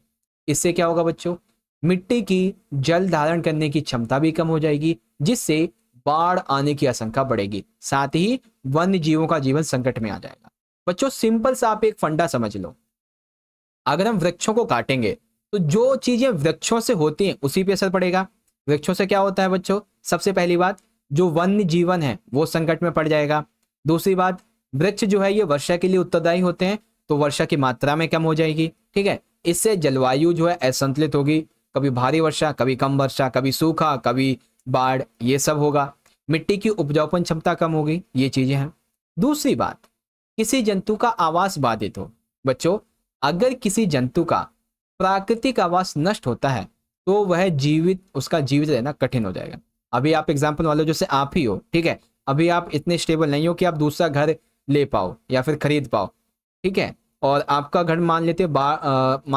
इससे क्या होगा बच्चों, मिट्टी की जल धारण करने की क्षमता भी कम हो जाएगी, जिससे बाढ़ आने की आशंका बढ़ेगी. साथ ही वन्य जीवों का जीवन संकट में आ जाएगा. बच्चों सिंपल सा आप एक फंडा समझ लो, अगर हम वृक्षों को काटेंगे तो जो चीजें वृक्षों से होती हैं उसी पे असर पड़ेगा. वृक्षों से क्या होता है बच्चों, सबसे पहली बात जो वन्य जीवन है वो संकट में पड़ जाएगा. दूसरी बात, वृक्ष जो है ये वर्षा के लिए उत्तरदायी होते हैं, तो वर्षा की मात्रा में कम हो जाएगी. ठीक है, इससे जलवायु जो है असंतुलित होगी, कभी भारी वर्षा, कभी कम वर्षा, कभी सूखा, कभी बाढ़, ये सब होगा. मिट्टी की उपजाऊपन क्षमता कम होगी, ये चीजें हैं. दूसरी बात, किसी जंतु का आवास बाधित हो. बच्चों अगर किसी जंतु का प्राकृतिक आवास नष्ट होता है तो वह उसका जीवित रहना कठिन हो जाएगा. अभी आप एग्जाम्पल मान लो जैसे आप ही हो, ठीक है, अभी आप इतने स्टेबल नहीं हो कि आप दूसरा घर ले पाओ या फिर खरीद पाओ, ठीक है, और आपका घर मान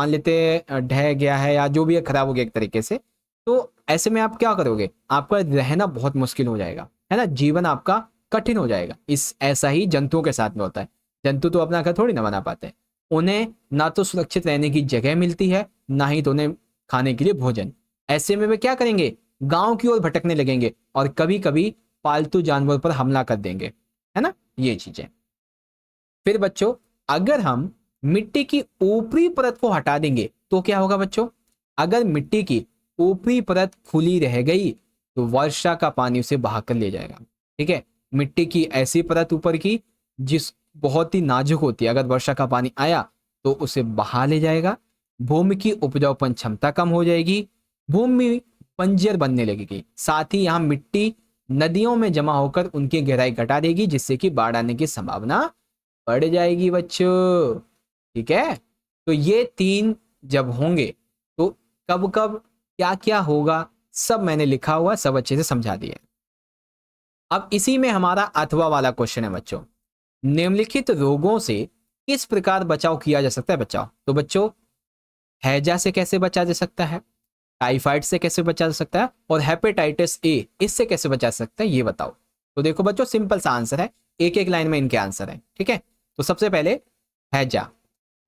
लेते ढह गया है या जो भी है खराब हो गया एक तरीके से, तो ऐसे में आप क्या करोगे, आपका रहना बहुत मुश्किल हो जाएगा, है ना, जीवन आपका कठिन हो जाएगा। इस ऐसा ही जंतुओं के साथ में होता है। जंतु तो अपना घर थोड़ी ना बना पाते, उन्हें ना तो सुरक्षित रहने की जगह मिलती है, ना ही तो उन्हें खाने के लिए भोजन। ऐसे में वे क्या करेंगे, गांव की ओर भटकने लगेंगे और कभी कभी पालतू जानवर पर हमला कर देंगे, है ना, ये चीजें। फिर बच्चों अगर हम मिट्टी की ऊपरी परत को हटा देंगे तो क्या होगा बच्चों, अगर मिट्टी की ऊपरी परत खुली रह गई तो वर्षा का पानी उसे बहाकर ले जाएगा, ठीक है। मिट्टी की ऐसी परत ऊपर की जिस बहुत ही नाजुक होती है, अगर वर्षा का पानी आया तो उसे बहा ले जाएगा, भूमि की उपजाऊपन क्षमता कम हो जाएगी, भूमि बंजर बनने लगेगी, साथ ही यहाँ मिट्टी नदियों में जमा होकर उनकी गहराई घटा देगी, जिससे कि बाढ़ आने की संभावना बढ़ जाएगी बच्चों, ठीक है। तो ये तीन जब होंगे तो कब कब क्या क्या होगा सब मैंने लिखा हुआ, सब अच्छे से समझा दिया। अब इसी में हमारा अथवा वाला क्वेश्चन है बच्चों, निम्नलिखित रोगों से किस प्रकार बचाव किया जा सकता है। बचाव तो बच्चों हैजा से कैसे बचा जा सकता है, टाइफाइड से कैसे बचा जा सकता है, और हेपेटाइटिस ए इससे कैसे बचा सकता है, ये बताओ। तो देखो बच्चों सिंपल सा आंसर है, एक एक लाइन में इनके आंसर है, ठीक है। तो सबसे पहले हैजा,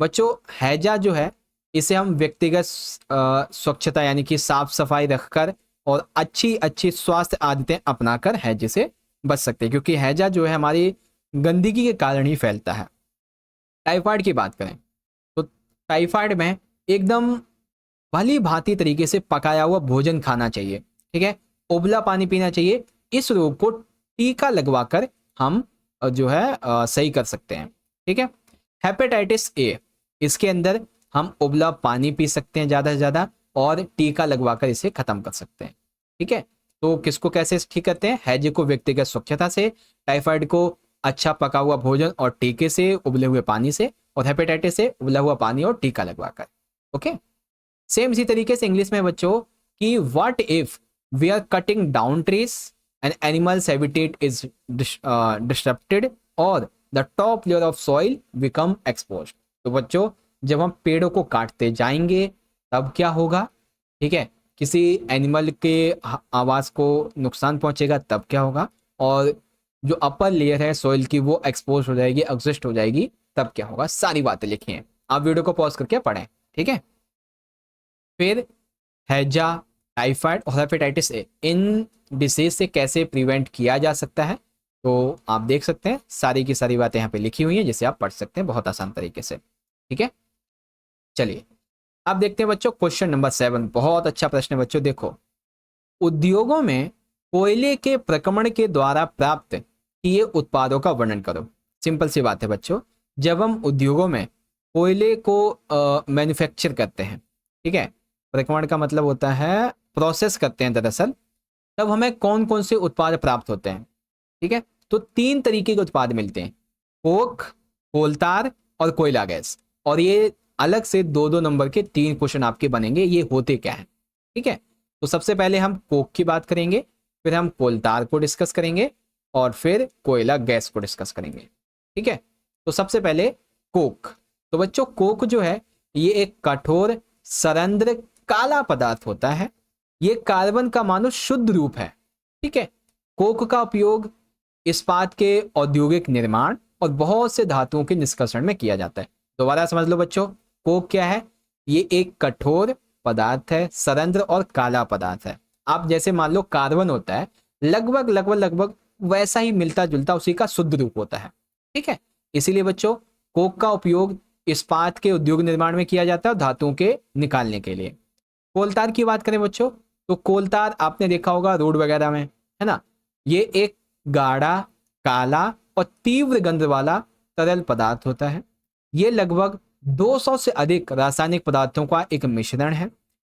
बच्चों हैजा जो है इसे हम व्यक्तिगत स्वच्छता यानी कि साफ सफाई रखकर और अच्छी अच्छी स्वास्थ्य आदतें अपनाकर हैजे से बच सकते हैं, क्योंकि हैजा जो है हमारी गंदगी के कारण ही फैलता है। टाइफाइड की बात करें तो टाइफाइड में एकदम भली भांति तरीके से पकाया हुआ भोजन खाना चाहिए, ठीक है, उबला पानी पीना चाहिए। इस रोग को टीका लगवाकर हम जो है सही कर सकते हैं, ठीक है। हेपेटाइटिस ए, इसके अंदर हम उबला पानी पी सकते हैं ज़्यादा से ज़्यादा और टीका लगवाकर इसे खत्म कर सकते हैं, ठीक है। तो किसको कैसे ठीक करते हैं, हैजे को व्यक्तिगत स्वच्छता से, टाइफाइड को अच्छा पका हुआ भोजन और टीके से, उबले हुए पानी से, और हेपेटाइटिस से उबला हुआ पानी और टीका लगवाकर, ओके। सेम इसी तरीके से इंग्लिश में बच्चों कि what if we are cutting down trees and animals habitat is disturbed और the top layer of soil become exposed. तो बच्चों जब हम पेड़ों को काटते जाएंगे तब क्या होगा, ठीक है, किसी एनिमल के आवास को नुकसान पहुंचेगा तब क्या होगा, और जो अपर लेयर है सॉइल की वो एक्सपोज हो जाएगी, एग्जिस्ट हो जाएगी, तब क्या होगा, सारी बातें लिखी हैं, आप वीडियो को पॉज करके पढ़ें, ठीक है। फिर हैजा, टाइफाइड और हेपेटाइटिस ए, इन डिसीज से कैसे प्रिवेंट किया जा सकता है, तो आप देख सकते हैं सारी की सारी बातें यहाँ पे लिखी हुई हैं जिसे आप पढ़ सकते हैं बहुत आसान तरीके से, ठीक है। चलिए अब देखते हैं बच्चों क्वेश्चन नंबर 7, बहुत अच्छा प्रश्न है बच्चों। देखो, उद्योगों में कोयले के प्रक्रमण के द्वारा प्राप्त किए उत्पादों का वर्णन करो। सिंपल सी बात है बच्चों, जब हम उद्योगों में कोयले को मैन्युफैक्चर करते हैं, ठीक है, प्रक्रमण का मतलब होता है प्रोसेस करते हैं दरअसल, तब हमें कौन कौन से उत्पाद प्राप्त होते हैं, ठीक है। तो 3 तरीके के उत्पाद मिलते हैं, कोक, कोलतार और कोयला गैस, और ये अलग से 2-2 नंबर के 3 क्वेश्चन आपके बनेंगे, ये होते क्या है, ठीक है। तो सबसे पहले हम कोक की बात करेंगे, फिर हम कोलतार को डिस्कस करेंगे और फिर कोयला गैस को डिस्कस करेंगे, ठीक है। तो सबसे पहले कोक। तो बच्चों कोक जो है ये एक कठोर सरंध्र काला पदार्थ होता है, ये कार्बन का मानो शुद्ध रूप है, ठीक है। कोक का उपयोग इस्पात के औद्योगिक निर्माण और बहुत से धातुओं के निष्कर्षण में किया जाता है। दोबारा समझ लो बच्चों, कोक क्या है, ये एक कठोर पदार्थ है, सरंध्र और काला पदार्थ है। आप जैसे मान लो कार्बन होता है, लगभग लगभग लगभग वैसा ही मिलता जुलता उसी का शुद्ध रूप होता है, ठीक है। इसीलिए बच्चों कोक का उपयोग इस्पात के उद्योग निर्माण में किया जाता है और धातुओं के निकालने के लिए। कोलतार की बात करें बच्चों, तो कोलतार आपने देखा होगा रोड वगैरह में, है ना, ये एक गाढ़ा काला और तीव्र गंध वाला तरल पदार्थ होता है। ये लगभग 200 से अधिक रासायनिक पदार्थों का एक मिश्रण है।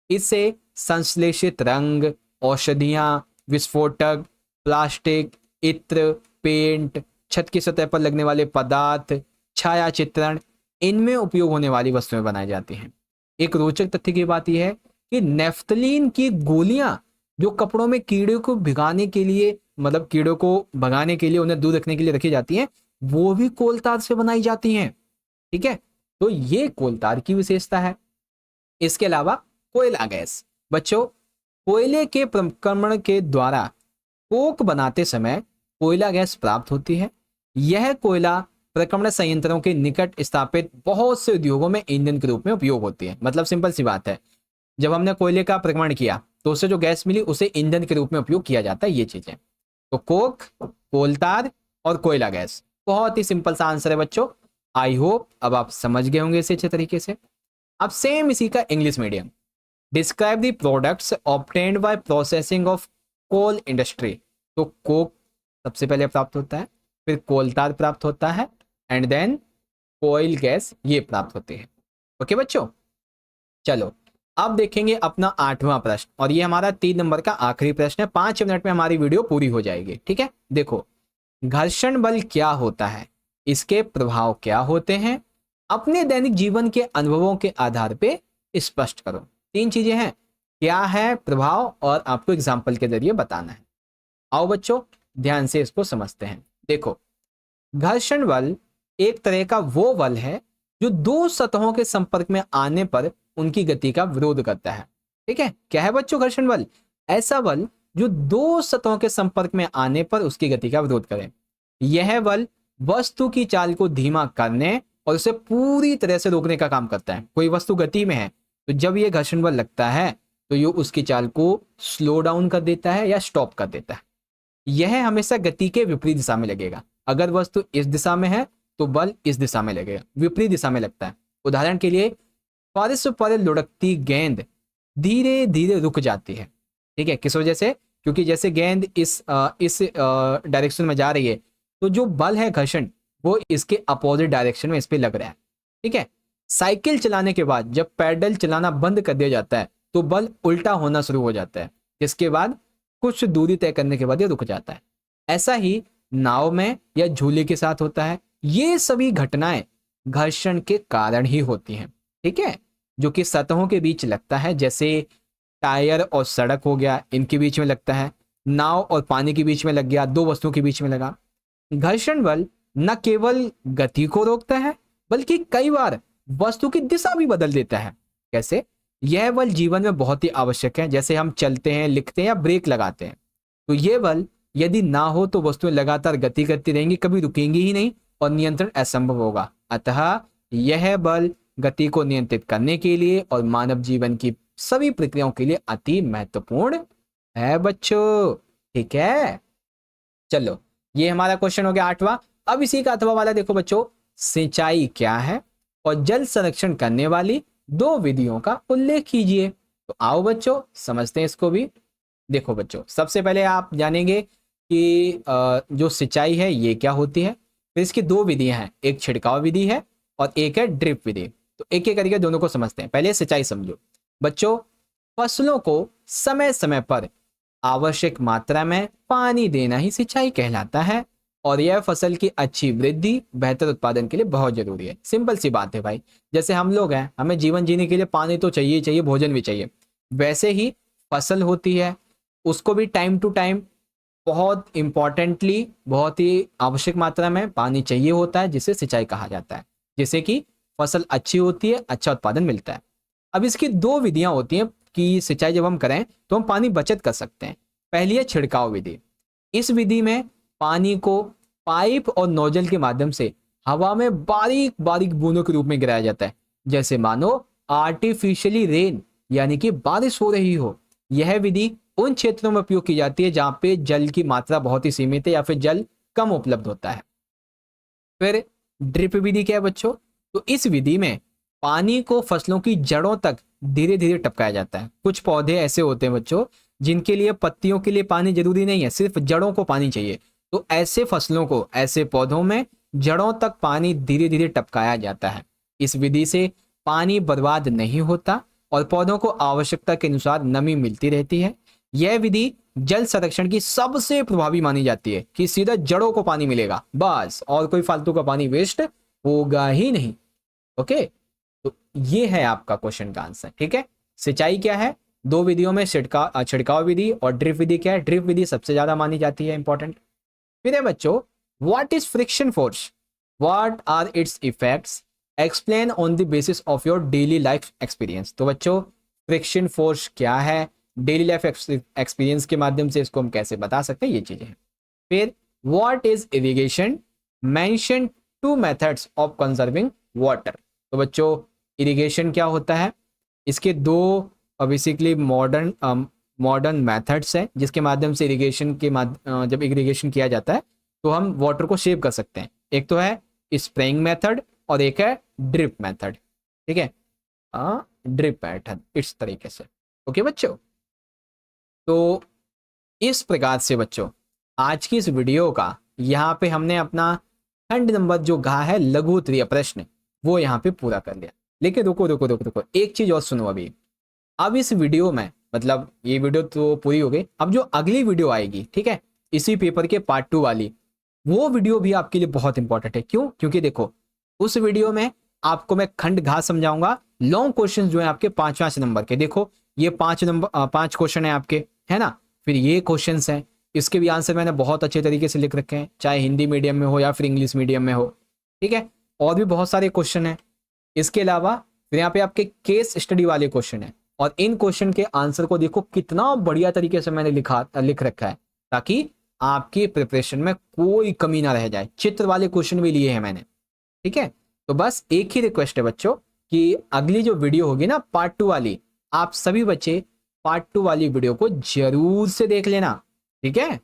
इससे संश्लेषित रंग, औषधियां, विस्फोटक, प्लास्टिक, इत्र, पेंट, छत की सतह पर लगने वाले पदार्थ, छाया चित्रण, इनमें उपयोग होने वाली वस्तुएं बनाई जाती हैं। एक रोचक तथ्य की बात यह है कि नेफ्थलीन की गोलियां जो कपड़ों में कीड़े को भिगाने के लिए, मतलब कीड़ों को भगाने के लिए, उन्हें दूर रखने के लिए रखी जाती हैं, वो भी कोल तार से बनाई जाती हैं। ठीक है, तो ये कोल तार की विशेषता है। इसके अलावा कोयला गैस, बच्चों कोयले के प्रक्रमण के द्वारा कोक बनाते समय कोयला गैस प्राप्त होती है। यह कोयला प्रक्रमण संयंत्रों के निकट स्थापित बहुत से उद्योगों में ईंधन के रूप में उपयोग होती है। मतलब सिंपल सी बात है, जब हमने कोयले का प्रक्रमण किया तो उससे जो गैस मिली उसे ईंधन के रूप में उपयोग किया जाता है। ये चीजें, तो कोक, कोलतार और कोयला गैस, बहुत ही सिंपल सा आंसर है बच्चों। आई होप अब आप समझ गए होंगे इसे अच्छे तरीके से। अब सेम इसी का English medium, describe the products obtained by processing of coal industry. तो कोक सबसे पहले प्राप्त होता है, फिर कोलतार प्राप्त होता है, एंड देन कोयल गैस ये प्राप्त होती है। ओके बच्चों, चलो अब देखेंगे अपना 8वां प्रश्न, और ये हमारा 3 नंबर का आखिरी प्रश्न है। 5 मिनट में हमारी वीडियो पूरी हो जाएगी। ठीक है, देखो घर्षण बल क्या होता है, इसके प्रभाव क्या होते हैं, अपने दैनिक जीवन के अनुभवों के आधार पे स्पष्ट करो। 3 चीजें हैं, क्या है, प्रभाव, और आपको एग्जाम्पल के जरिए बताना है। आओ बच्चों ध्यान से इसको समझते हैं। देखो घर्षण बल एक तरह का वो बल है जो दो सतहों के संपर्क में आने पर उनकी गति का विरोध करता है। ठीक है, क्या है बच्चों घर्षण बल? ऐसा बल जो दो सतहों के संपर्क में आने पर उसकी गति का विरोध करे। यह बल वस्तु की चाल को धीमा करने और उसे पूरी तरह से रोकने का काम करता है। कोई वस्तु गति में है तो जब यह घर्षण बल लगता है तो ये उसकी चाल को स्लो डाउन कर देता है या स्टॉप कर देता है। यह हमेशा गति के विपरीत दिशा में लगेगा। अगर वस्तु इस दिशा में है तो बल इस दिशा में लगेगा, विपरीत दिशा में लगता है। उदाहरण के लिए फर्श पर लुढ़कती गेंद धीरे धीरे रुक जाती है। ठीक है, किस वजह से? क्योंकि जैसे गेंद इस डायरेक्शन में जा रही है तो जो बल है घर्षण वो इसके अपोजिट डायरेक्शन में इस पे लग रहा है। ठीक है, साइकिल चलाने के बाद जब पैडल चलाना बंद कर दिया जाता है तो बल उल्टा होना शुरू हो जाता है, जिसके बाद कुछ दूरी तय करने के बाद ये रुक जाता है। ऐसा ही नाव में या झूले के साथ होता है। ये सभी घटनाएं घर्षण के कारण ही होती हैं। ठीक है, जो कि सतहों के बीच लगता है, जैसे टायर और सड़क हो गया, इनके बीच में लगता है। नाव और पानी के बीच में लग गया, दो वस्तुओं के बीच में लगा। घर्षण बल न केवल गति को रोकता है बल्कि कई बार वस्तु की दिशा भी बदल देता है। कैसे? यह बल जीवन में बहुत ही आवश्यक है। जैसे हम चलते हैं, लिखते हैं या ब्रेक लगाते हैं, तो यह बल यदि ना हो तो वस्तुएं लगातार गति करती रहेंगी, कभी रुकेंगी ही नहीं और नियंत्रण असंभव होगा। अतः यह बल गति को नियंत्रित करने के लिए और मानव जीवन की सभी प्रक्रियाओं के लिए अति महत्वपूर्ण है बच्चों। ठीक है, चलो ये हमारा क्वेश्चन हो गया 8वां। अब इसी का 8वां वाला देखो बच्चों, सिंचाई क्या है और जल संरक्षण करने वाली 2 विधियों का उल्लेख कीजिए। तो आओ बच्चों समझते हैं इसको भी। देखो बच्चों, सबसे पहले आप जानेंगे कि जो सिंचाई है ये क्या होती है। फिर इसकी 2 विधियां हैं, एक छिड़काव विधि है और एक है ड्रिप विधि। तो एक एक करके दोनों को समझते हैं। पहले सिंचाई समझो बच्चों। फसलों को समय समय पर आवश्यक मात्रा में पानी देना ही सिंचाई कहलाता है और यह फसल की अच्छी वृद्धि, बेहतर उत्पादन के लिए बहुत जरूरी है। सिंपल सी बात है भाई, जैसे हम लोग हैं, हमें जीवन जीने के लिए पानी तो चाहिए चाहिए, भोजन भी चाहिए। वैसे ही फसल होती है, उसको भी टाइम टू टाइम बहुत इंपॉर्टेंटली, बहुत ही आवश्यक मात्रा में पानी चाहिए होता है, जिसे सिंचाई कहा जाता है, जिससे कि फसल अच्छी होती है, अच्छा उत्पादन मिलता है। अब इसकी 2 विधियां होती हैं कि सिंचाई जब हम करें तो हम पानी बचत कर सकते हैं। पहली है छिड़काव विधि। इस विधि में पानी को पाइप और नोजल के माध्यम से हवा में बारीक बारीक बूंदों के रूप में गिराया जाता है, जैसे मानो आर्टिफिशियली रेन, यानी कि बारिश हो रही हो। यह विधि उन क्षेत्रों में उपयोग की जाती है जहां पे जल की मात्रा बहुत ही सीमित है या फिर जल कम उपलब्ध होता है। फिर ड्रिप विधि क्या है बच्चों? तो इस विधि में पानी को फसलों की जड़ों तक धीरे धीरे टपकाया जाता है। कुछ पौधे ऐसे होते हैं बच्चों जिनके लिए पत्तियों के लिए पानी जरूरी नहीं है, सिर्फ जड़ों को पानी चाहिए। तो ऐसे फसलों को, ऐसे पौधों में जड़ों तक पानी धीरे धीरे टपकाया जाता है। इस विधि से पानी बर्बाद नहीं होता और पौधों को आवश्यकता के अनुसार नमी मिलती रहती है। यह विधि जल संरक्षण की सबसे प्रभावी मानी जाती है कि सीधा जड़ों को पानी मिलेगा बस, और कोई फालतू का पानी वेस्ट होगा ही नहीं। ओके, तो ये है आपका क्वेश्चन का आंसर। ठीक है, सिंचाई क्या है? दो विधियों में छिड़काव विधि और ड्रिप विधि क्या है, ड्रिप विधि सबसे ज्यादा मानी जाती है इंपॉर्टेंट। फिर है बच्चों what is friction force, what are its effects, explain on the basis of your daily life experience. तो बच्चों फ्रिक्शन फोर्स क्या है, डेली लाइफ एक्सपीरियंस के माध्यम से इसको हम कैसे बता सकते हैं, ये चीजें हैं। फिर what is irrigation, mention two methods of conserving water. तो बच्चों इरिगेशन क्या होता है, इसके दो बेसिकली मॉडर्न मेथड्स हैं जिसके माध्यम से इरिगेशन के जब इरिगेशन किया जाता है तो हम वाटर को सेव कर सकते हैं। एक तो है स्प्रेइंग मेथड और एक है ड्रिप मेथड, ठीक है, ड्रिप मेथड इस तरीके से। ओके बच्चों, तो इस प्रकार से बच्चों आज की इस वीडियो का यहाँ पे हमने अपना खंड नंबर जो कहा है लघु उत्तरीय प्रश्न वो यहाँ पे पूरा कर लिया। लेकिन रुको रुको रुको रुको, एक चीज और सुनो अभी। अब इस वीडियो में मतलब ये वीडियो तो पूरी हो गई, अब जो अगली वीडियो आएगी, ठीक है, इसी पेपर के पार्ट 2 वाली, वो वीडियो भी आपके लिए बहुत इंपॉर्टेंट है। क्यों? क्योंकि देखो उस वीडियो में आपको मैं खंड घात समझाऊंगा, लॉन्ग क्वेश्चन जो है आपके 5 नंबर के। देखो ये 5 क्वेश्चन है आपके, है ना, फिर ये क्वेश्चन है, इसके भी आंसर मैंने बहुत अच्छे तरीके से लिख रखे हैं, चाहे हिंदी मीडियम में हो या फिर इंग्लिश मीडियम में हो, ठीक है, और भी बहुत सारे क्वेश्चन है। इसके अलावा फिर यहाँ पे आपके केस स्टडी वाले क्वेश्चन है, और इन क्वेश्चन के आंसर को देखो कितना बढ़िया तरीके से मैंने लिख रखा है ताकि आपकी प्रिपरेशन में कोई कमी ना रह जाए। चित्र वाले क्वेश्चन भी लिए हैं मैंने, ठीक है। तो बस एक ही रिक्वेस्ट है बच्चों कि अगली जो वीडियो होगी ना पार्ट 2 वाली, आप सभी बच्चे पार्ट 2 वाली वीडियो को जरूर से देख लेना, ठीक है।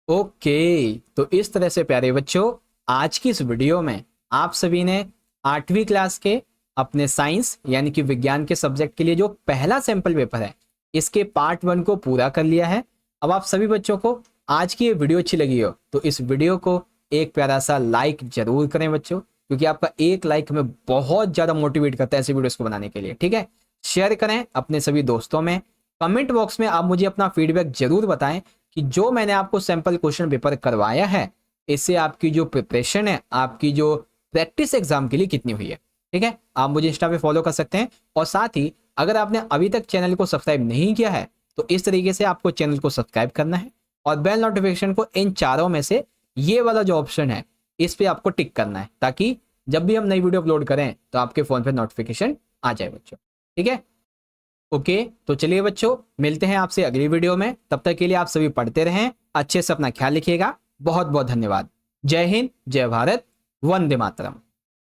ओके, तो इस तरह से प्यारे बच्चों आज की इस वीडियो में आप सभी ने 8वीं क्लास के अपने साइंस यानी कि विज्ञान के सब्जेक्ट के लिए जो पहला सैंपल पेपर है इसके पार्ट 1 को पूरा कर लिया है। अब आप सभी बच्चों को आज की ये वीडियो अच्छी लगी हो तो इस वीडियो को एक प्यारा सा लाइक जरूर करें बच्चों, क्योंकि आपका एक लाइक हमें बहुत ज्यादा मोटिवेट करता है ऐसी वीडियोस को बनाने के लिए, ठीक है। शेयर करें अपने सभी दोस्तों में। कमेंट बॉक्स में आप मुझे अपना फीडबैक जरूर बताएं कि जो मैंने आपको सैंपल क्वेश्चन पेपर करवाया है इससे आपकी जो प्रिपरेशन है, आपकी जो प्रैक्टिस एग्जाम के लिए कितनी हुई है, ठीक है। आप मुझे इंस्टा पे फॉलो कर सकते हैं, और साथ ही अगर आपने अभी तक चैनल को सब्सक्राइब नहीं किया है तो इस तरीके से आपको चैनल को सब्सक्राइब करना है और बेल नोटिफिकेशन को इन चारों में से ये वाला जो ऑप्शन है इस पे आपको टिक करना है, ताकि जब भी हम नई वीडियो अपलोड करें तो आपके फोन पे नोटिफिकेशन आ जाए बच्चों, ठीक है। ओके, तो चलिए बच्चों मिलते हैं आपसे अगली वीडियो में। तब तक के लिए आप सभी पढ़ते रहें, अच्छे से अपना ख्याल रखिएगा। बहुत बहुत धन्यवाद। जय हिंद, जय भारत, वंदे मातरम।